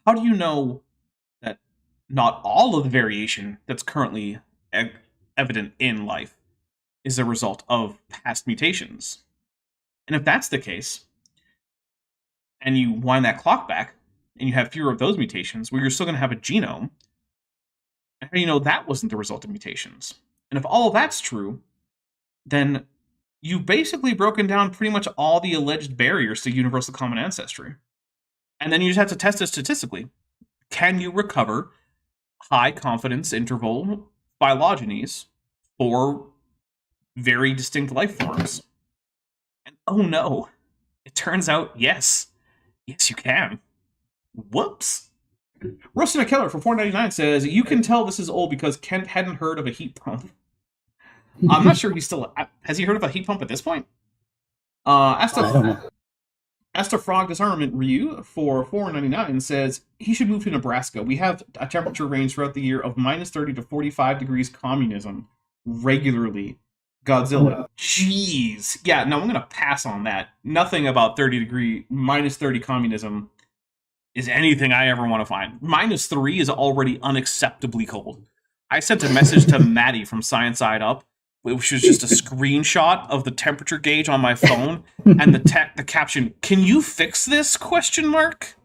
how do you know that not all of the variation that's currently evident in life is a result of past mutations? And if that's the case, and you wind that clock back, and you have fewer of those mutations, where you're still going to have a genome, how do you know that wasn't the result of mutations? And if all of that's true, then you've basically broken down pretty much all the alleged barriers to universal common ancestry. And then you just have to test it statistically. Can you recover high confidence interval phylogenies for very distinct life forms? And oh no, it turns out yes. Yes, you can. Whoops. Roasted a Killer for $4.99 says, you can tell this is old because Kent hadn't heard of a heat pump. I'm not sure he's still... Has he heard of a heat pump at this point? Asta Frog Disarmament Ryu for $4.99 says, he should move to Nebraska. We have a temperature range throughout the year of minus 30 to 45 degrees communism regularly. Godzilla. Jeez. Yeah, no, I'm going to pass on that. Nothing about minus 30 communism is anything I ever want to find. Minus 3 is already unacceptably cold. I sent a message to Maddie from Science Side Up, which was just a screenshot of the temperature gauge on my phone, and the caption, "Can you fix this?" Question mark.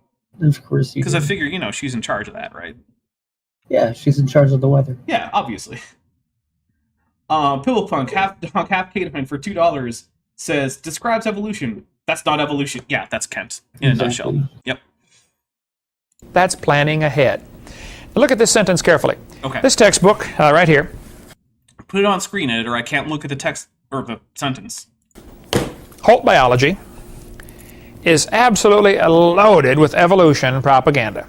Of course you. Because I figure, she's in charge of that, right? Yeah, she's in charge of the weather. Yeah, obviously. Pillow Punk, half Canine for $2 says, describes evolution. That's not evolution. Yeah, that's Kent in a nutshell. Yep. That's planning ahead. Now look at this sentence carefully. Okay. This textbook, right here. Put it on screen, editor. I can't look at the text or the sentence. Holt Biology is absolutely loaded with evolution propaganda.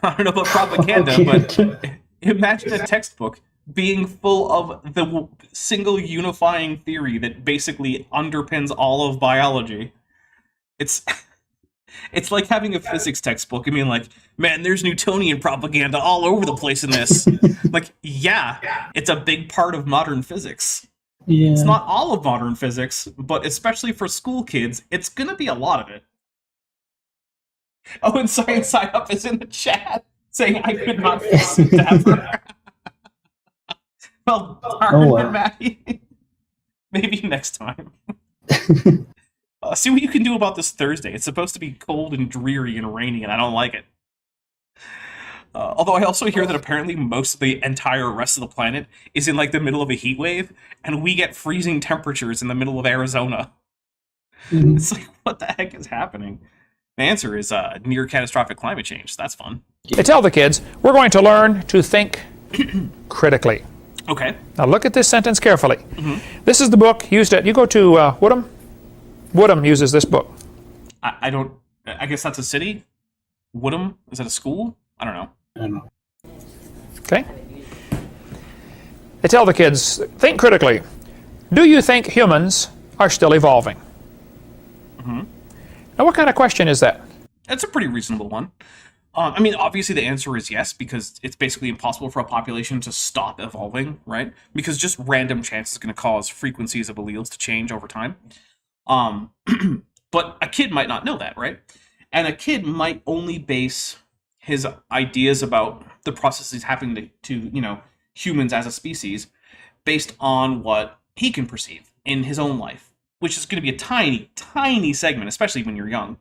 I don't know about propaganda, but imagine a textbook being full of the single unifying theory that basically underpins all of biology. It's like having a physics textbook. I mean, like, man, there's Newtonian propaganda all over the place in this. Like, yeah, it's a big part of modern physics. Yeah. It's not all of modern physics, but especially for school kids, it's going to be a lot of it. Oh, and Science Side Up is in the chat saying I could not fix it ever. Well, darn it, Maddie. Maybe next time. See what you can do about this Thursday. It's supposed to be cold and dreary and rainy, and I don't like it. Although I also hear that apparently most of the entire rest of the planet is in like the middle of a heat wave, and we get freezing temperatures in the middle of Arizona. Mm-hmm. It's like, what the heck is happening? The answer is near catastrophic climate change. That's fun. I tell the kids, we're going to learn to think critically. Okay. Now look at this sentence carefully. Mm-hmm. This is the book used at, you go to Woodham? Woodham uses this book. I guess that's a city? Woodham? Is that a school? I don't know. I don't know. Okay. They tell the kids, think critically. Do you think humans are still evolving? Mm-hmm. Now what kind of question is that? That's a pretty reasonable one. I mean, obviously the answer is yes, because it's basically impossible for a population to stop evolving, right? Because just random chance is going to cause frequencies of alleles to change over time. But a kid might not know that, right? And a kid might only base his ideas about the processes happening to humans as a species based on what he can perceive in his own life, which is going to be a tiny, tiny segment, especially when you're young,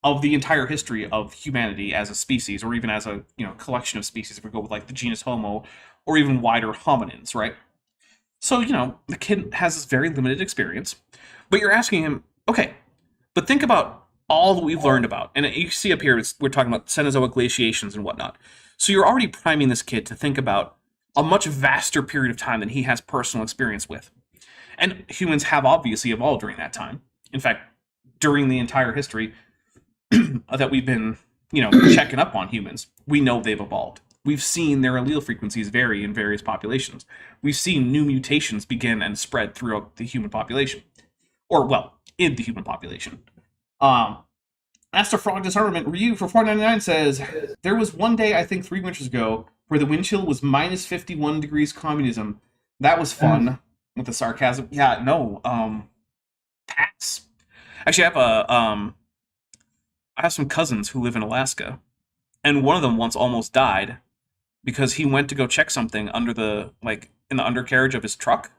of the entire history of humanity as a species, or even as a collection of species, if we go with like the genus Homo, or even wider hominins, right? So, the kid has this very limited experience, but you're asking him, okay, but think about all that we've learned about. And you see up here, we're talking about Cenozoic glaciations and whatnot. So you're already priming this kid to think about a much vaster period of time than he has personal experience with. And humans have obviously evolved during that time. In fact, during the entire history that we've been checking up on humans. We know they've evolved. We've seen their allele frequencies vary in various populations. We've seen new mutations begin and spread throughout the human population. Or, well, in the human population. Master Frog Disarmament Ryu for $4.99 says, there was one day, I think 3 winters ago, where the wind chill was minus 51 degrees communism. That was fun. With the sarcasm. Yeah, no. Pass. Actually, I have some cousins who live in Alaska, and one of them once almost died because he went to go check something under in the undercarriage of his truck,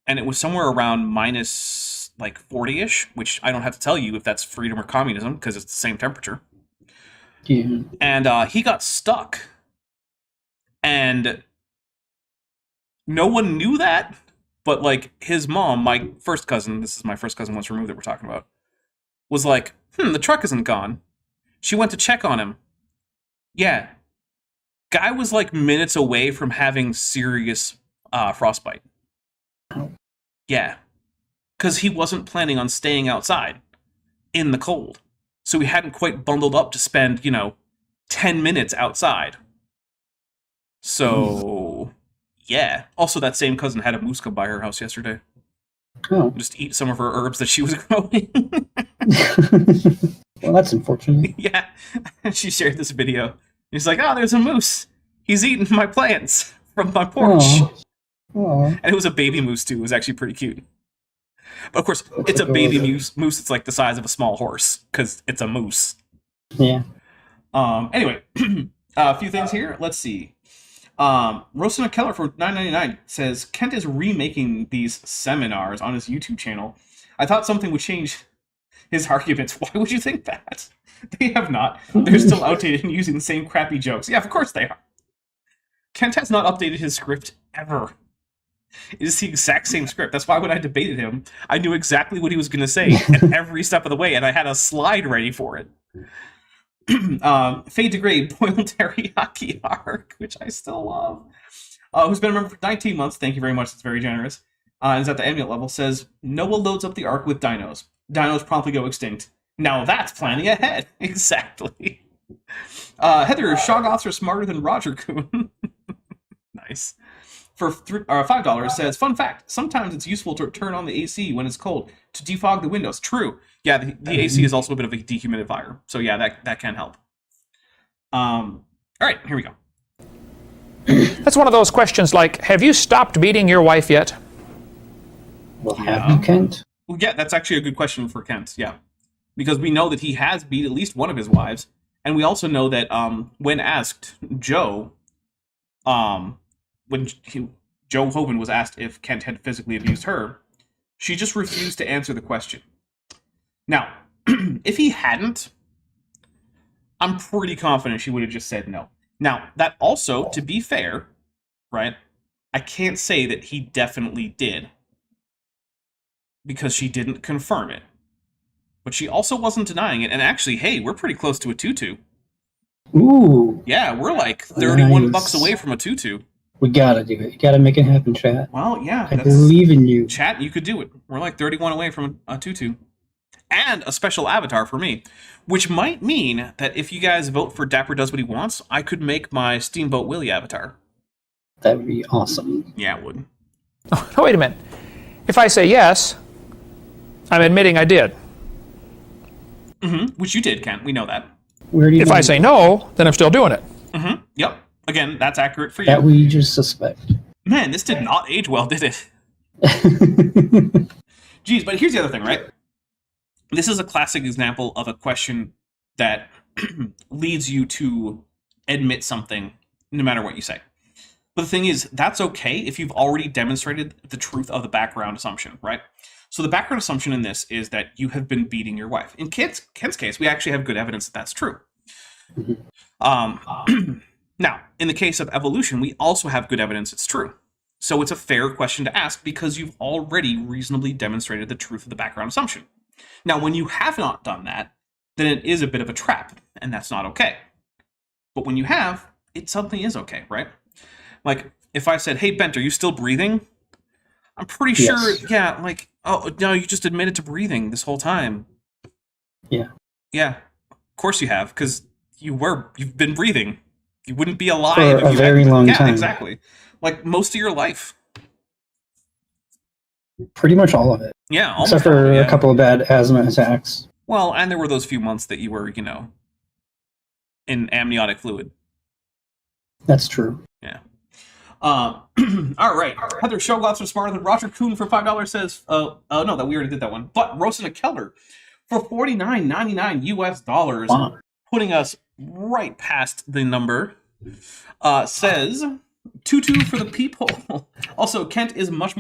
and it was somewhere around minus 40-ish, which I don't have to tell you if that's freedom or communism because it's the same temperature. Yeah. And he got stuck, and no one knew that, but his mom, my first cousin, this is my first cousin once removed that we're talking about, was like, the truck isn't gone. She went to check on him. Yeah. Guy was minutes away from having serious frostbite. Yeah. Because he wasn't planning on staying outside in the cold. So he hadn't quite bundled up to spend, 10 minutes outside. So, yeah. Also, that same cousin had a moose come by her house yesterday. Oh. Just eat some of her herbs that she was growing. Well, that's unfortunate. Yeah. She shared this video. He's like, there's a moose. He's eating my plants from my porch. Aww. And it was a baby moose, too. It was actually pretty cute. But, of course, it's a baby moose. It's the size of a small horse, because it's a moose. Yeah. Anyway, a few things here. Let's see. Rosana Keller for $9.99 says, Kent is remaking these seminars on his YouTube channel. I thought something would change his arguments. Why would you think that? They have not. They're still outdated and using the same crappy jokes. Yeah, of course they are. Kent has not updated his script ever. It is the exact same script. That's why when I debated him, I knew exactly what he was going to say at every step of the way, and I had a slide ready for it. Fade to Grey, Boiled Teriyaki Arc, which I still love, who's been a member for 19 months, thank you very much, it's very generous, and is at the amulet level, says, Noah loads up the Ark with dinos. Dinos promptly go extinct. Now that's planning ahead. Exactly. Heather, Shoggoths are smarter than Roger Coon. Nice. For $5 says, fun fact, sometimes it's useful to turn on the AC when it's cold to defog the windows. True. Yeah, the AC is also a bit of a dehumidifier. So yeah, that can help. All right, here we go. That's one of those questions like, have you stopped beating your wife yet? Well, have you, Kent? Well, yeah, that's actually a good question for Kent, yeah. Because we know that he has beat at least one of his wives, and we also know that when asked, Joe Hovind was asked if Kent had physically abused her, she just refused to answer the question. Now, if he hadn't, I'm pretty confident she would have just said no. Now, that also, to be fair, right, I can't say that he definitely did, because she didn't confirm it. But she also wasn't denying it, and actually, hey, we're pretty close to a 2-2. Ooh. Yeah, we're like 31 nice. bucks away from a 2-2. We gotta do it. You gotta make it happen, chat. Well, yeah. I believe in you. Chat, you could do it. We're like 31 away from a 2-2. And a special avatar for me. Which might mean that if you guys vote for Dapper Does What He Wants, I could make my Steamboat Willie avatar. That would be awesome. Yeah, it would. Oh, wait a minute. If I say yes, I'm admitting I did. Mm-hmm. Which you did, Kent. We know that. Where do you If I say no, then I'm still doing it. Mm-hmm. Yep. Again, that's accurate for you. that we just suspect. Man, this did not age well, did it? Geez, but here's the other thing, right? This is a classic example of a question that leads you to admit something no matter what you say. But the thing is, that's okay if you've already demonstrated the truth of the background assumption, right? So the background assumption in this is that you have been beating your wife. In Kent's case, we actually have good evidence that that's true. Now, in the case of evolution, we also have good evidence it's true. So it's a fair question to ask because you've already reasonably demonstrated the truth of the background assumption. Now, when you have not done that, then it is a bit of a trap, and that's not okay. But when you have, it suddenly is okay, right? Like, if I said, hey, Bent, are you still breathing? I'm pretty sure, yeah, like, oh, no, you just admitted to breathing this whole time. Yeah. Yeah. Of course you have, because you've been breathing. You wouldn't be alive For if a you very hadn't. long Yeah, time. exactly. Like most of your life. Pretty much all of it. Yeah, almost Except all, for yeah. a couple of bad asthma attacks. Well, and there were those few months that you were, you know, in amniotic fluid. That's true. Yeah. All right. Heather Shoglots are smarter than Roger Kuhn for $5 says, no, that we already did that one. But Rosina Keller for $49.99 US dollars, Wow. putting us right past the number, says 2-2 for the people. Also, Kent is much,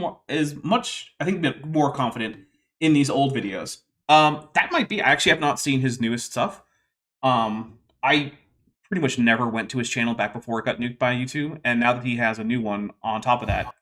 I think, been more confident in these old videos. That might be. I actually have not seen his newest stuff. I pretty much never went to his channel back before it got nuked by YouTube, and now that he has a new one on top of that,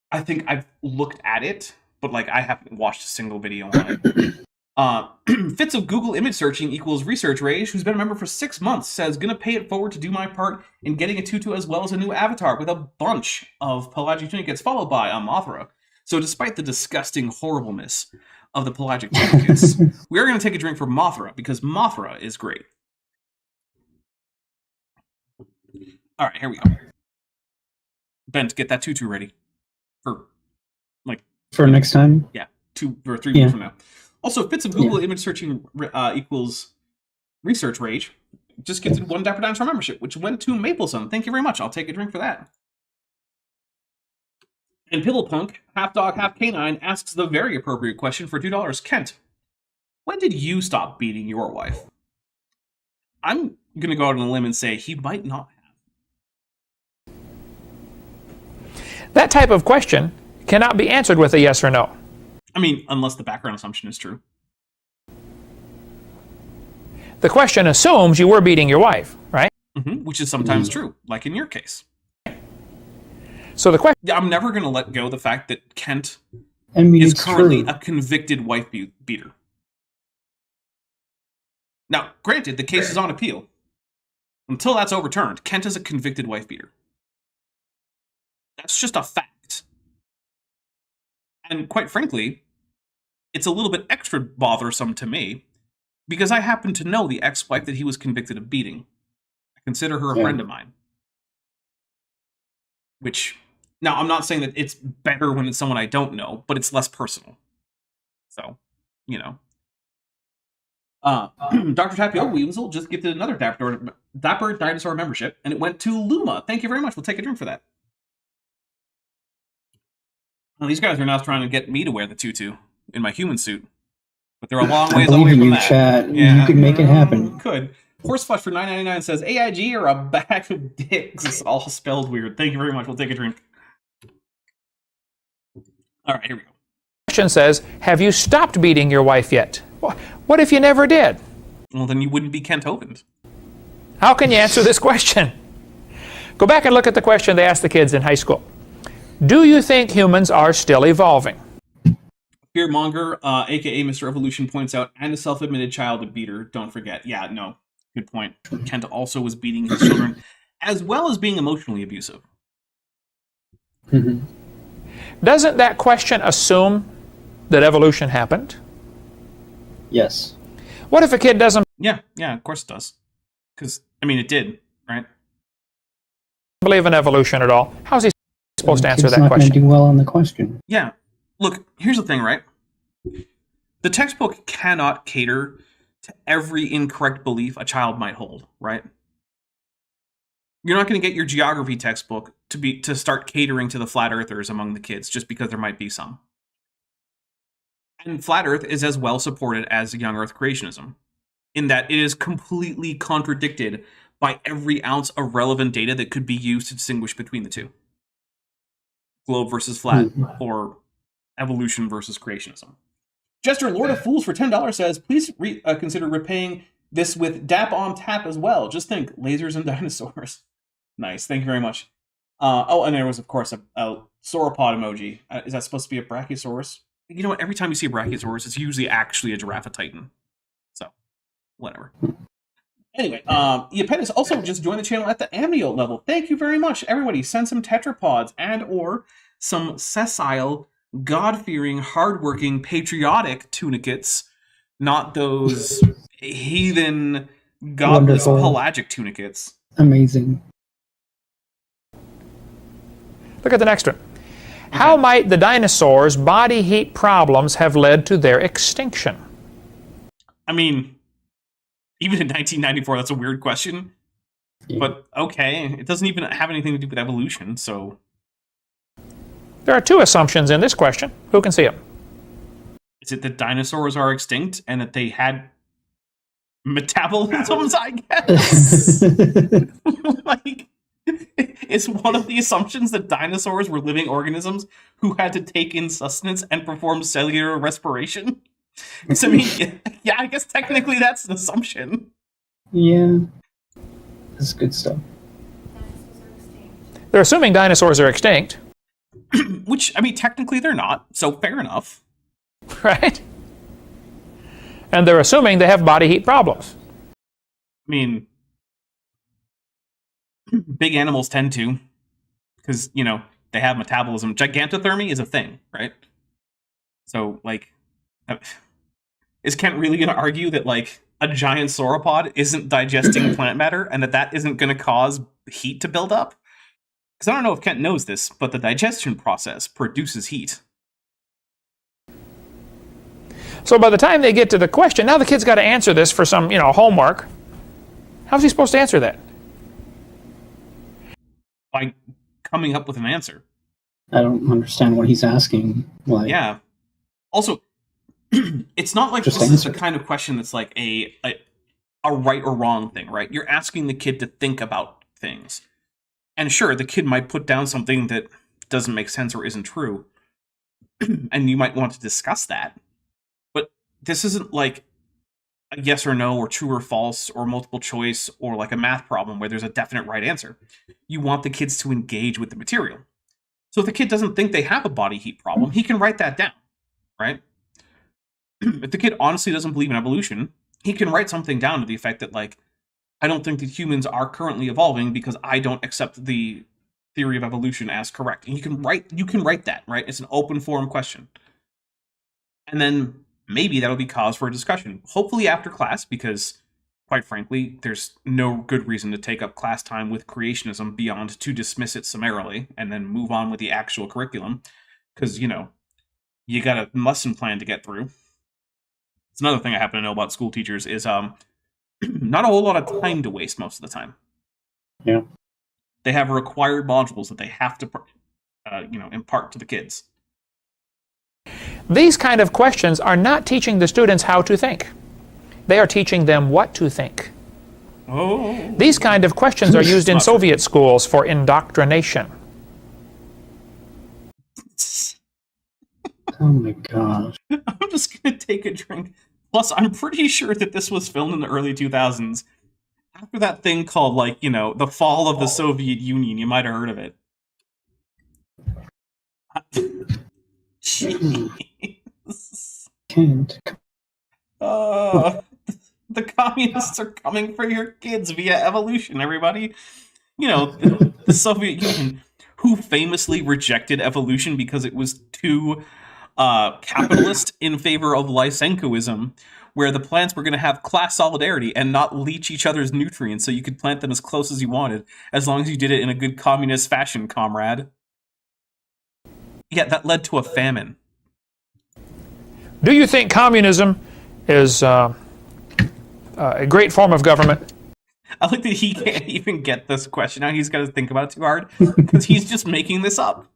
I think I've looked at it, but like I haven't watched a single video on it. Fits of Google image searching equals research rage, who's been a member for 6 months, says gonna pay it forward to do my part in getting a tutu as well as a new avatar with a bunch of pelagic tunicates, followed by a Mothra. So despite the disgusting horribleness of the pelagic tunicates, we are going to take a drink for Mothra, because Mothra is great. All right, here we go. Bent, get that tutu ready for next time. Yeah, 2 or 3 weeks from now. Also, fits of Google image searching equals research rage. Just gifted 1 Dapper Dinosaur membership, which went to Mapleson. Thank you very much. I'll take a drink for that. And Pillowpunk, half dog, half canine, asks the very appropriate question for $2. Kent, when did you stop beating your wife? I'm going to go out on a limb and say he might not have. That type of question cannot be answered with a yes or no. I mean, unless the background assumption is true. The question assumes you were beating your wife, right? Mm-hmm, which is sometimes true, like in your case. So the question... I'm never going to let go of the fact that Kent is currently true. a convicted wife beater. Now, granted, the case is on appeal. Until that's overturned, Kent is a convicted wife beater. That's just a fact. And quite frankly, it's a little bit extra bothersome to me, because I happen to know the ex-wife that he was convicted of beating. I consider her a friend of mine. Which... Now, I'm not saying that it's better when it's someone I don't know, but it's less personal. So, you know. Dr. Tapio Weasel just gifted another Dapper Dinosaur membership, and it went to Luma. Thank you very much. We'll take a drink for that. Well, these guys are now trying to get me to wear the tutu in my human suit. But they're a long ways away from that. Chat. Yeah, you could make it happen. Could. Horseflesh for $9.99 says, AIG or a bag of dicks. It's all spelled weird. Thank you very much. We'll take a drink. All right, here we go. The question says, have you stopped beating your wife yet? What if you never did? Well, then you wouldn't be Kent Hovind. How can you answer this question? Go back and look at the question they asked the kids in high school. Do you think humans are still evolving? Fearmonger, a.k.a. Mr. Evolution, points out, and a self-admitted child beater, don't forget. Yeah, no, good point. Kent also was beating his children, as well as being emotionally abusive. Mm-hmm. Doesn't that question assume that evolution happened? Yes. What if a kid doesn't Yeah, of course it does. Because, I mean, it did, right? believe in evolution at all? How's he supposed to answer that not question? Going to do well on the question. Yeah. Look, here's the thing, right? The textbook cannot cater to every incorrect belief a child might hold, right? You're not going to get your geography textbook to start catering to the flat earthers among the kids just because there might be some. And flat earth is as well supported as young earth creationism, in that it is completely contradicted by every ounce of relevant data that could be used to distinguish between the two. Globe versus flat, or evolution versus creationism. Jester, Lord of Fools for $10 says, please consider repaying this with DAP on tap as well. Just think, lasers and dinosaurs. Nice, thank you very much. And there was, of course, a sauropod emoji. Is that supposed to be a brachiosaurus? You know what, every time you see a brachiosaurus, it's usually actually a giraffe titan. So, whatever. Anyway, Iapetis also just joined the channel at the amnio level. Thank you very much, everybody. Send some tetrapods and or some sessile, God-fearing, hardworking, patriotic tunicates. Not those heathen godless Wonderful. pelagic tunicates. Amazing. Look at the next one. How might the dinosaurs' body heat problems have led to their extinction? I mean, even in 1994, that's a weird question. Yeah. But okay, it doesn't even have anything to do with evolution, so... There are two assumptions in this question. Who can see them? Is it that dinosaurs are extinct and that they had metabolisms, I guess? Like, is one of the assumptions that dinosaurs were living organisms who had to take in sustenance and perform cellular respiration? So, I mean, yeah, I guess technically that's an assumption. Yeah. That's good stuff. They're assuming dinosaurs are extinct, Which, I mean, technically they're not, so fair enough. right? And they're assuming they have body heat problems. I mean, big animals tend to, because, you know, they have metabolism. Gigantothermy is a thing, right? So, like, is Kent really going to argue that, like, a giant sauropod isn't digesting plant matter and that isn't going to cause heat to build up? Because I don't know if Kent knows this, but the digestion process produces heat. So by the time they get to the question, now the kid's got to answer this for some, homework. How's he supposed to answer that? By coming up with an answer. I don't understand what he's asking. Like, Yeah. Also, it's not like Just this is the answer. kind of question that's like a right or wrong thing, right? You're asking the kid to think about things. And sure, the kid might put down something that doesn't make sense or isn't true. And you might want to discuss that. But this isn't like a yes or no or true or false or multiple choice or like a math problem where there's a definite right answer. You want the kids to engage with the material. So if the kid doesn't think they have a body heat problem, he can write that down, right? If the kid honestly doesn't believe in evolution, he can write something down to the effect that, like, I don't think that humans are currently evolving because I don't accept the theory of evolution as correct. And you can write that, right? It's an open forum question. And then maybe that'll be cause for a discussion. Hopefully after class, because quite frankly, there's no good reason to take up class time with creationism beyond to dismiss it summarily and then move on with the actual curriculum. Because, you got a lesson plan to get through. It's another thing I happen to know about school teachers is not a whole lot of time to waste most of the time. Yeah. They have required modules that they have to, impart to the kids. These kind of questions are not teaching the students how to think. They are teaching them what to think. Oh. These kind of questions are used in Soviet schools for indoctrination. Oh my gosh. I'm just going to take a drink. Plus, I'm pretty sure that this was filmed in the early 2000s. After that thing called, the fall of the Soviet Union. You might have heard of it. Jeez. Can't. The communists are coming for your kids via evolution, everybody. The Soviet Union, who famously rejected evolution because it was too capitalist in favor of Lysenkoism, where the plants were going to have class solidarity and not leach each other's nutrients so you could plant them as close as you wanted, as long as you did it in a good communist fashion, comrade. Yeah, that led to a famine. Do you think communism is a great form of government? I like that he can't even get this question out. He's got to think about it too hard, because he's just making this up.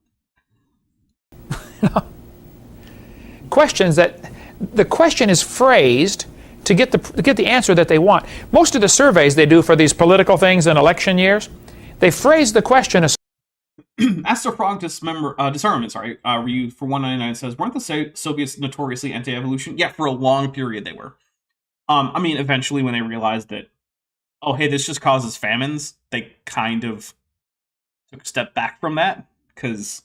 Questions that the question is phrased to get the answer that they want. Most of the surveys they do for these political things in election years, they phrase the question as Astro Frog Disarmament, Ryu for 199 says, weren't the Soviets notoriously anti-evolution? Yeah, for a long period they were. Eventually when they realized that, oh, hey, this just causes famines, they kind of took a step back from that, because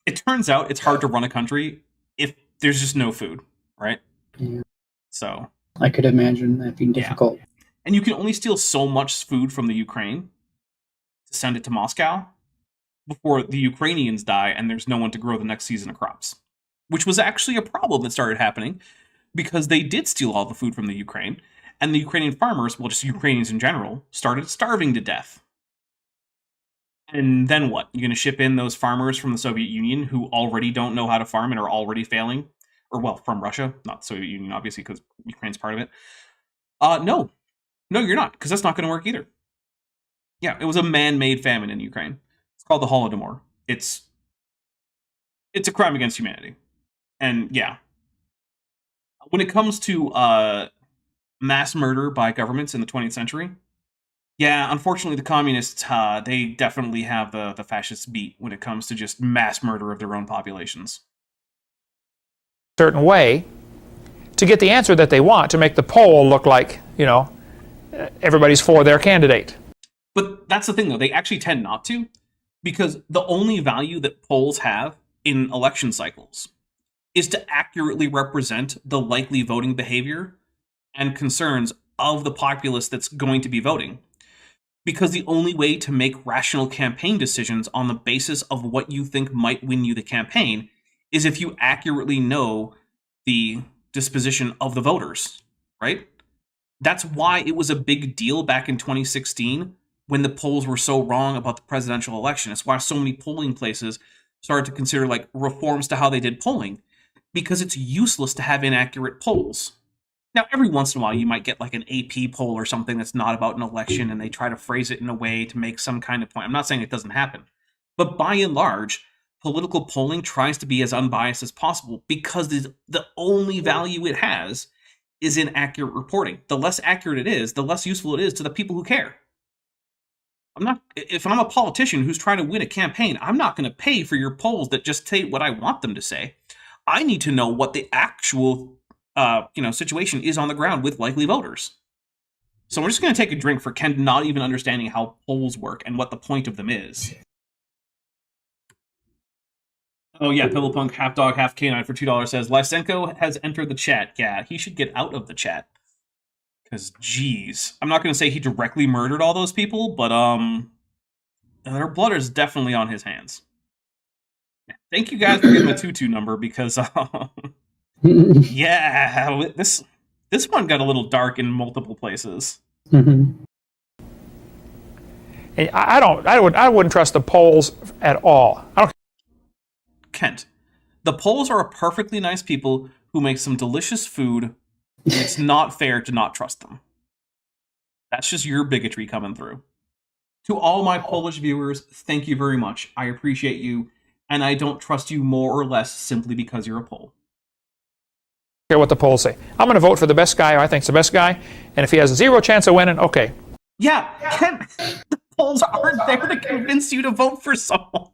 it turns out it's hard to run a country if there's just no food, right? Yeah. So I could imagine that being difficult. Yeah. And you can only steal so much food from the Ukraine to send it to Moscow before the Ukrainians die and there's no one to grow the next season of crops. Which was actually a problem that started happening because they did steal all the food from the Ukraine, and the Ukrainian farmers, well, just Ukrainians in general, started starving to death. And then what? You're going to ship in those farmers from the Soviet Union who already don't know how to farm and are already failing? Or, well, from Russia, not the Soviet Union, obviously, because Ukraine's part of it. No. No, you're not, because that's not going to work either. Yeah, it was a man-made famine in Ukraine. It's called the Holodomor. It's a crime against humanity. And, yeah. When it comes to mass murder by governments in the 20th century, yeah, unfortunately, the communists, they definitely have the fascists beat when it comes to just mass murder of their own populations. Certain way to get the answer that they want, to make the poll look like, everybody's for their candidate. But that's the thing, though. They actually tend not to, because the only value that polls have in election cycles is to accurately represent the likely voting behavior and concerns of the populace that's going to be voting. Because the only way to make rational campaign decisions on the basis of what you think might win you the campaign is if you accurately know the disposition of the voters, right? That's why it was a big deal back in 2016 when the polls were so wrong about the presidential election. It's why so many polling places started to consider like reforms to how they did polling, because it's useless to have inaccurate polls. Now, every once in a while, you might get like an AP poll or something that's not about an election, and they try to phrase it in a way to make some kind of point. I'm not saying it doesn't happen, but by and large, political polling tries to be as unbiased as possible because the only value it has is in accurate reporting. The less accurate it is, the less useful it is to the people who care. If I'm a politician who's trying to win a campaign, I'm not going to pay for your polls that just say what I want them to say. I need to know what the actual situation is on the ground with likely voters. So we're just going to take a drink for Ken not even understanding how polls work and what the point of them is. Oh yeah, Pillowpunk, half dog, half canine for $2 says, Lysenko has entered the chat. Yeah, he should get out of the chat. Because, geez. I'm not going to say he directly murdered all those people, but, their blood is definitely on his hands. Thank you guys for giving a 2-2 number, because, yeah, this one got a little dark in multiple places. I wouldn't trust the polls at all. Kent, the Poles are a perfectly nice people who make some delicious food, and it's not fair to not trust them. That's just your bigotry coming through. To all my Polish viewers, thank you very much. I appreciate you, and I don't trust you more or less simply because you're a Pole. Care what the polls say. I'm going to vote for the best guy who I think's the best guy, and if he has a 0 chance of winning, okay. Yeah, Kent, the Poles aren't there to convince you to vote for someone.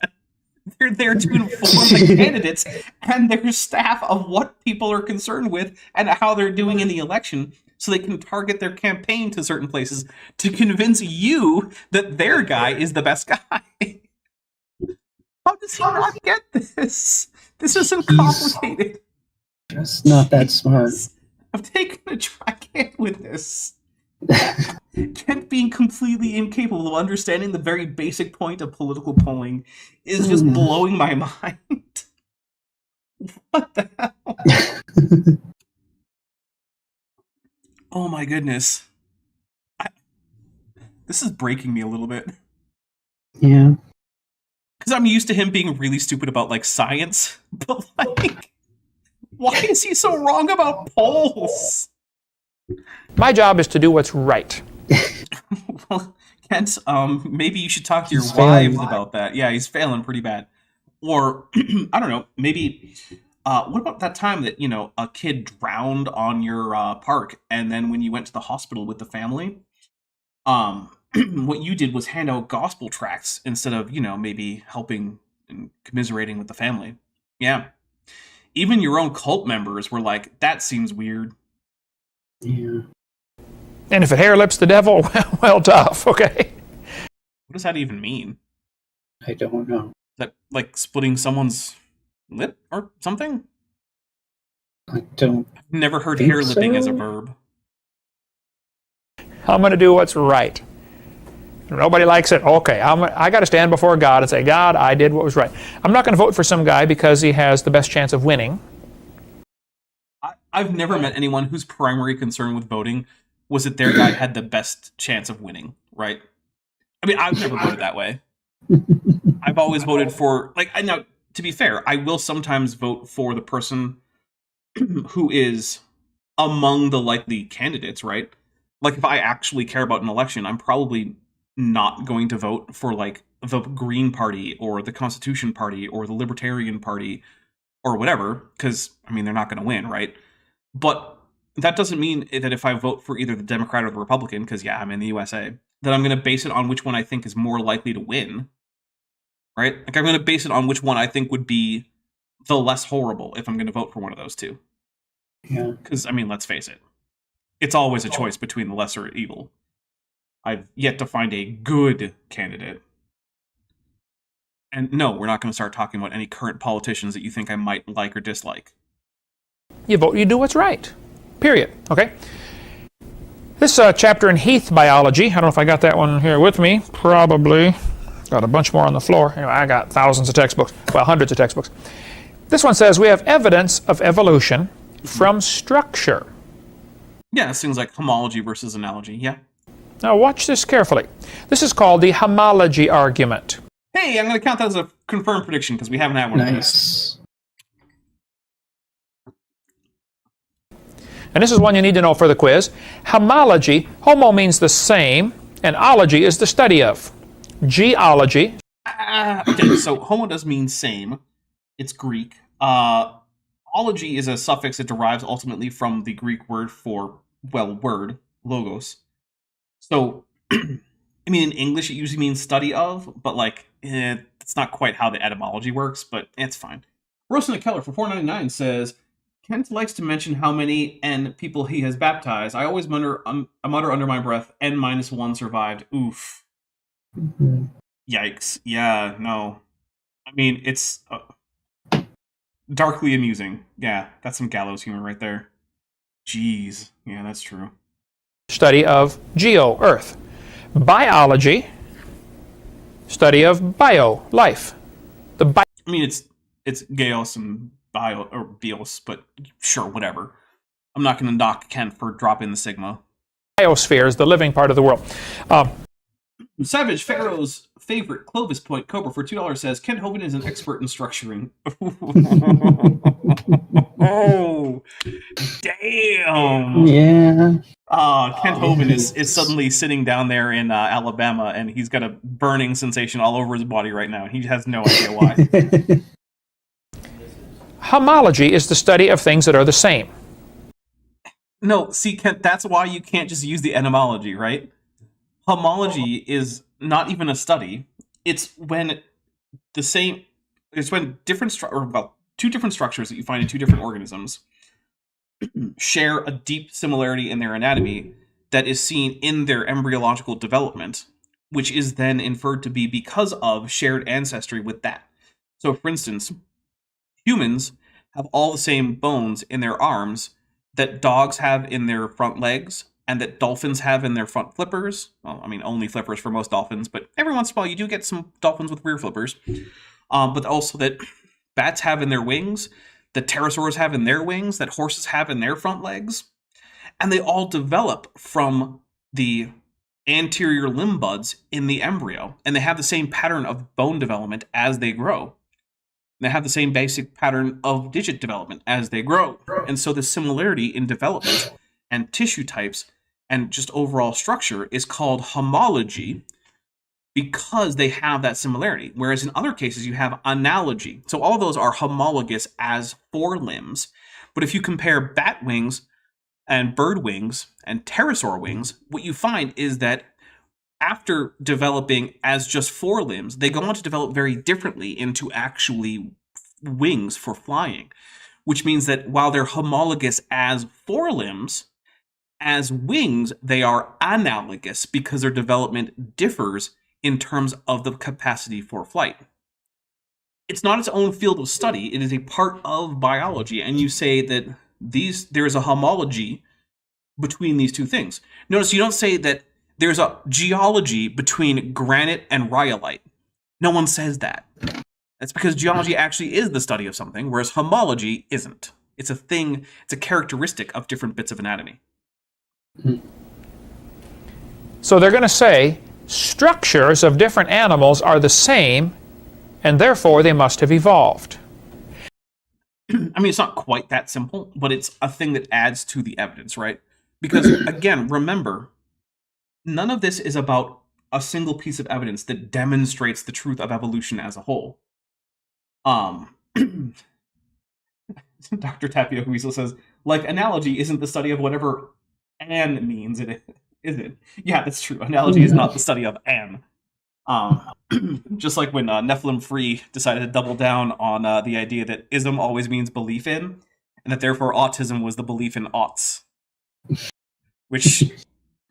They're there to inform the candidates and their staff of what people are concerned with and how they're doing in the election, so they can target their campaign to certain places to convince you that their guy is the best guy. How does he not get this? This isn't complicated. Just not that smart. I've taken a track in with this. Kent being completely incapable of understanding the very basic point of political polling is just blowing my mind. What the hell? Oh my goodness. This is breaking me a little bit. Yeah. Because I'm used to him being really stupid about, like, science. But, like, why is he so wrong about polls? My job is to do what's right. Well, Kent, maybe you should talk to your wives about that. Yeah, he's failing pretty bad. Or, I don't know, maybe, what about that time that, a kid drowned on your park, and then when you went to the hospital with the family, what you did was hand out gospel tracts instead of, maybe helping and commiserating with the family. Yeah. Even your own cult members were like, that seems weird. Yeah. And if it hair lips the devil, well, tough, okay? What does that even mean? I don't know. Is that like splitting someone's lip or something? I don't. I've never heard think hair lipping as a so. verb. I'm going to do what's right. Nobody likes it. Okay, I got to stand before God and say, God, I did what was right. I'm not going to vote for some guy because he has the best chance of winning. I've never met anyone whose primary concern with voting was that their guy had the best chance of winning, right? I mean, I've never voted that way. I've always voted for, like, I know, to be fair, I will sometimes vote for the person who is among the likely candidates, right? Like, if I actually care about an election, I'm probably not going to vote for, like, the Green Party or the Constitution Party or the Libertarian Party or whatever, because, I mean, they're not going to win, right? But that doesn't mean that if I vote for either the Democrat or the Republican, because, yeah, I'm in the USA, that I'm going to base it on which one I think is more likely to win, right? Like, I'm going to base it on which one I think would be the less horrible if I'm going to vote for one of those two. Yeah. Because, I mean, let's face it. It's always a choice between the lesser evil. I've yet to find a good candidate. And no, we're not going to start talking about any current politicians that you think I might like or dislike. You vote, you do what's right. Period. Okay? This chapter in Heath biology, I don't know if I got that one here with me. Probably. Got a bunch more on the floor. Anyway, I got thousands of textbooks. Well, hundreds of textbooks. This one says we have evidence of evolution from structure. Yeah, it seems like homology versus analogy, yeah. Now watch this carefully. This is called the homology argument. Hey, I'm going to count that as a confirmed prediction because we haven't had one. Nice. And this is one you need to know for the quiz. Homology, homo means the same, and ology is the study of. Geology. Okay, so homo does mean same. It's Greek. Ology is a suffix that derives ultimately from the Greek word for, well, word, logos. So, I mean, in English it usually means study of, but, like, it's not quite how the etymology works, but it's fine. Rosanna Keller for $4.99 says, Kent likes to mention how many N people he has baptized. I always mutter under my breath, N-1 survived. Oof. Mm-hmm. Yikes. Yeah, no. I mean, it's darkly amusing. Yeah, that's some gallows humor right there. Jeez. Yeah, that's true. Study of geo, earth. Biology, study of bio, life. I mean, it's geos and bio, or bios, but sure, whatever. I'm not going to knock Ken for dropping the sigma. Biosphere is the living part of the world. Savage Pharaoh's favorite Clovis Point Cobra for $2 says Ken Hovind is an expert in structuring. Oh, damn! Yeah. Ken Hovind is suddenly sitting down there in Alabama, and he's got a burning sensation all over his body right now, and he has no idea why. Homology is the study of things that are the same. No, see, Kent, that's why you can't just use the etymology, right? Homology is not even a study. It's when two different structures that you find in two different organisms share a deep similarity in their anatomy that is seen in their embryological development, which is then inferred to be because of shared ancestry with that. So, for instance, humans have all the same bones in their arms that dogs have in their front legs and that dolphins have in their front flippers. Well, I mean, only flippers for most dolphins, but every once in a while you do get some dolphins with rear flippers. But also that bats have in their wings, that pterosaurs have in their wings, that horses have in their front legs. And they all develop from the anterior limb buds in the embryo. And they have the same pattern of bone development as they grow. They have the same basic pattern of digit development as they grow. And so the similarity in development and tissue types and just overall structure is called homology because they have that similarity. Whereas in other cases, you have analogy. So all those are homologous as forelimbs. But if you compare bat wings and bird wings and pterosaur wings, what you find is that after developing as just forelimbs, they go on to develop very differently into actually wings for flying, which means that while they're homologous as forelimbs, as wings, they are analogous because their development differs in terms of the capacity for flight. It's not its own field of study. It is a part of biology, and you say that there is a homology between these two things. Notice you don't say that there's a geology between granite and rhyolite. No one says that. That's because geology actually is the study of something, whereas homology isn't. It's a thing, it's a characteristic of different bits of anatomy. So they're going to say structures of different animals are the same, and therefore they must have evolved. I mean, it's not quite that simple, but it's a thing that adds to the evidence, right? Because, again, remember, none of this is about a single piece of evidence that demonstrates the truth of evolution as a whole. Dr. Tapioca Weasel says, like, analogy isn't the study of whatever an means, is it? Yeah, that's true. Analogy is not the study of an. Just like when Nephilim Free decided to double down on the idea that ism always means belief in, and that therefore autism was the belief in oughts. Which,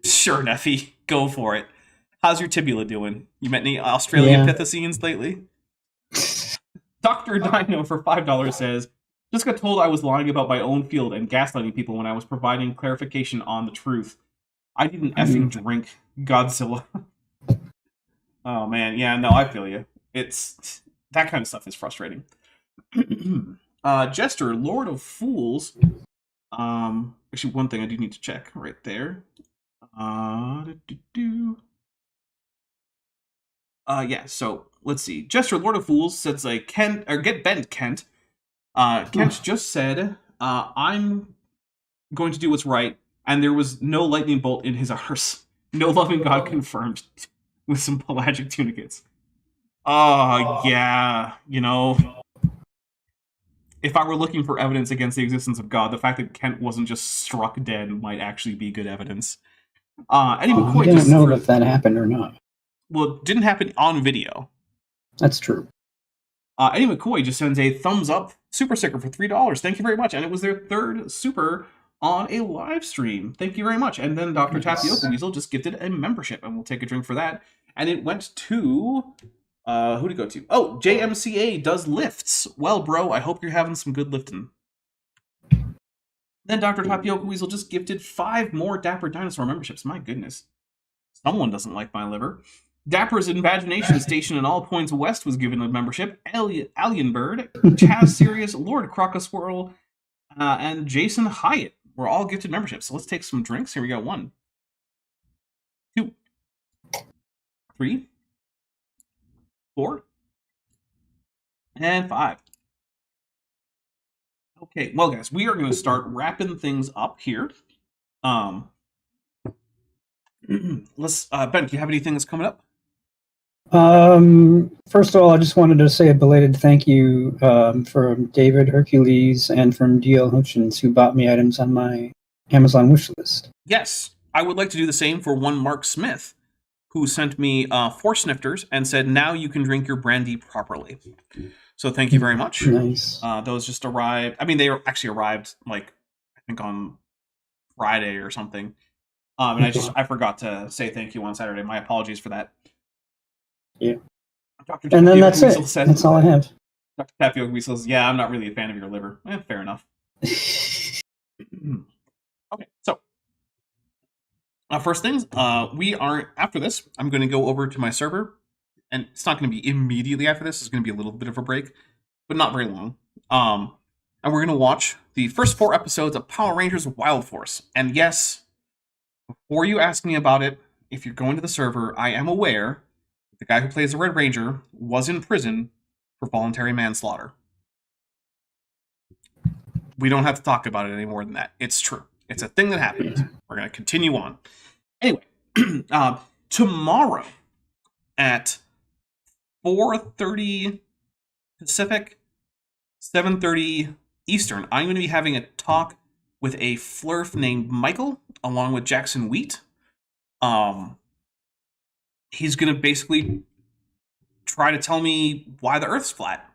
sure, Nephi, go for it. How's your tibula doing? You met any Australian Pithecines lately? Dr. Dino for $5 says, just got told I was lying about my own field and gaslighting people when I was providing clarification on the truth. I didn't effing drink Godzilla. Oh man, yeah, no, I feel you. It's that kind of stuff is frustrating. Jester, Lord of Fools. Actually, one thing I do need to check right there. Yeah. So let's see. Jester, Lord of Fools says like Kent or get bent, Kent. Kent just said, "I'm going to do what's right," and there was no lightning bolt in his arse. No loving God confirmed. With some pelagic tunicates. Yeah, you know. If I were looking for evidence against the existence of God, the fact that Kent wasn't just struck dead might actually be good evidence. Eddie McCoy I don't know if that happened or not. Well, it didn't happen on video. That's true. Eddie McCoy just sends a thumbs up super sticker for $3. Thank you very much. And it was their third super on a live stream. Thank you very much. And then Dr. Tapioca Weasel just gifted a membership, and we'll take a drink for that. And it went to... who did it go to? Oh, JMCA does lifts. Well, bro, I hope you're having some good lifting. Then Dr. Tapioca Weasel just gifted 5 more Dapper Dinosaur memberships. My goodness. Someone doesn't like my liver. Dapper's Invagination Station in All Points West was given a membership. Alien Bird, Chaz Sirius, Lord Crocoswirl, and Jason Hyatt were all gifted memberships. So let's take some drinks. Here we go. 1, 2, 3, 4, and 5. Okay, well, guys, we are going to start wrapping things up here. Let's, Ben, do you have anything that's coming up? First of all, I just wanted to say a belated thank you from David Hercules and from DL Hutchins, who bought me items on my Amazon wish list. Yes, I would like to do the same for one Mark Smith, who sent me 4 snifters and said, now you can drink your brandy properly. So thank you very much. Nice. Those just arrived. I mean, they actually arrived, like, I think on Friday or something. And I forgot to say thank you on Saturday. My apologies for that. Yeah. Dr. And then that's Weasel it. Said, that's all I have. Dr. Tapioca Weasel says, yeah, I'm not really a fan of your liver. Fair enough. Okay, so first things, we are, after this, I'm going to go over to my server, and it's not going to be immediately after this. It's going to be a little bit of a break, but not very long. And we're going to watch the first 4 episodes of Power Rangers Wild Force. And yes, before you ask me about it, if you're going to the server, I am aware the guy who plays the Red Ranger was in prison for voluntary manslaughter. We don't have to talk about it any more than that. It's true. It's a thing that happened. We're going to continue on. Anyway, tomorrow at 4:30 Pacific, 7:30 Eastern, I'm going to be having a talk with a flurf named Michael, along with Jackson Wheat. He's going to basically try to tell me why the Earth's flat.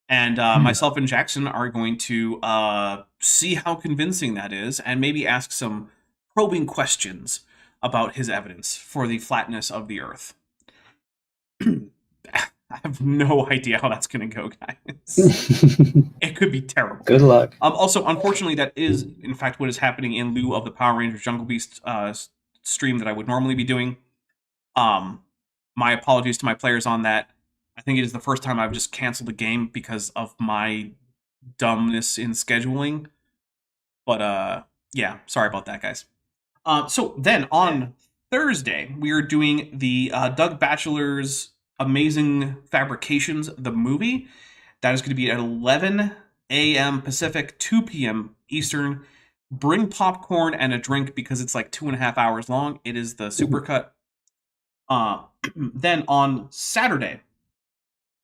And myself and Jackson are going to see how convincing that is, and maybe ask some probing questions about his evidence for the flatness of the Earth. I have no idea how that's going to go, guys. It could be terrible. Good luck. Also, unfortunately, that is, in fact, what is happening in lieu of the Power Rangers Jungle Beast stream that I would normally be doing. My apologies to my players on that. I think it is the first time I've just canceled a game because of my dumbness in scheduling. But yeah, sorry about that, guys. So then on Thursday, we are doing the Doug Batchelor's Amazing Fabrications, the movie. That is going to be at 11 a.m. Pacific, 2 p.m. Eastern. Bring popcorn and a drink because it's like 2.5 hours long. It is the supercut. Then on Saturday,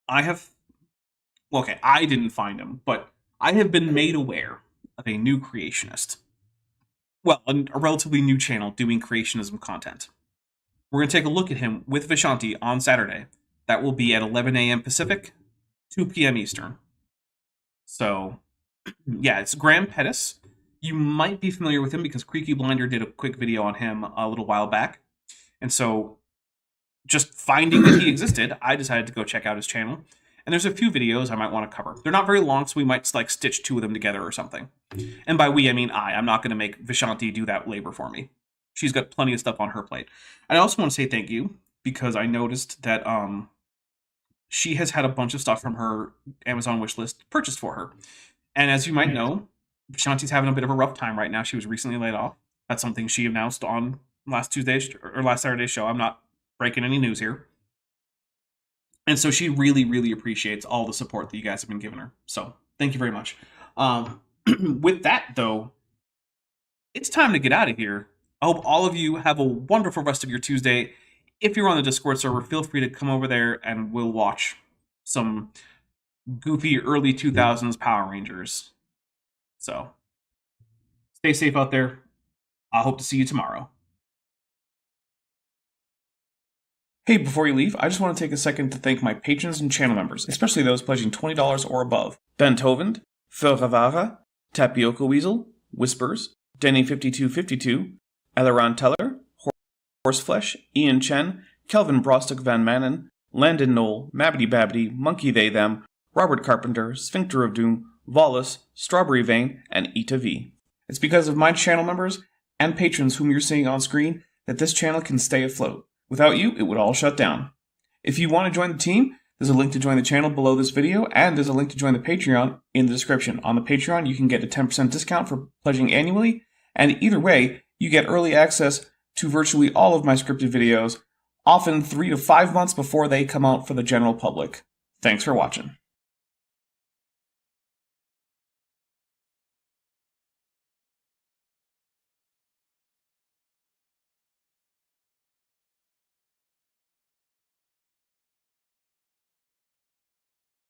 I didn't find him, but I have been made aware of a new creationist. Well, a relatively new channel doing creationism content. We're going to take a look at him with Vishanti on Saturday. That will be at 11 a.m. Pacific, 2 p.m. Eastern. So, yeah, it's Graham Pettis. You might be familiar with him because Creaky Blinder did a quick video on him a little while back. And so, just finding that he existed, I decided to go check out his channel. And there's a few videos I might want to cover. They're not very long, so we might like stitch 2 of them together or something. And by we, I mean I. I'm not going to make Vishanti do that labor for me. She's got plenty of stuff on her plate. And I also want to say thank you, because I noticed that she has had a bunch of stuff from her Amazon wishlist purchased for her. And as you might know, Vishanti's having a bit of a rough time right now. She was recently laid off. That's something she announced on last Saturday's show. I'm not breaking any news here. And so she really, really appreciates all the support that you guys have been giving her. So thank you very much. With that, though, it's time to get out of here. I hope all of you have a wonderful rest of your Tuesday. If you're on the Discord server, feel free to come over there and we'll watch some goofy early 2000s Power Rangers. So stay safe out there. I hope to see you tomorrow. Hey, before you leave, I just want to take a second to thank my patrons and channel members, especially those pledging $20 or above. Ben Hovind, Phil Ravara, Tapioca Weasel, Whispers, Denny5252, Eleron Teller, Horseflesh, Ian Chen, Kelvin Brostock Van Manen, Landon Knoll, Mabbity Babbity, Monkey They Them, Robert Carpenter, Sphincter of Doom, Vollus, Strawberry Vein, and Ita V. It's because of my channel members and patrons whom you're seeing on screen that this channel can stay afloat. Without you, it would all shut down. If you want to join the team, there's a link to join the channel below this video, and there's a link to join the Patreon in the description. On the Patreon, you can get a 10% discount for pledging annually, and either way, you get early access to virtually all of my scripted videos, often 3 to 5 months before they come out for the general public. Thanks for watching.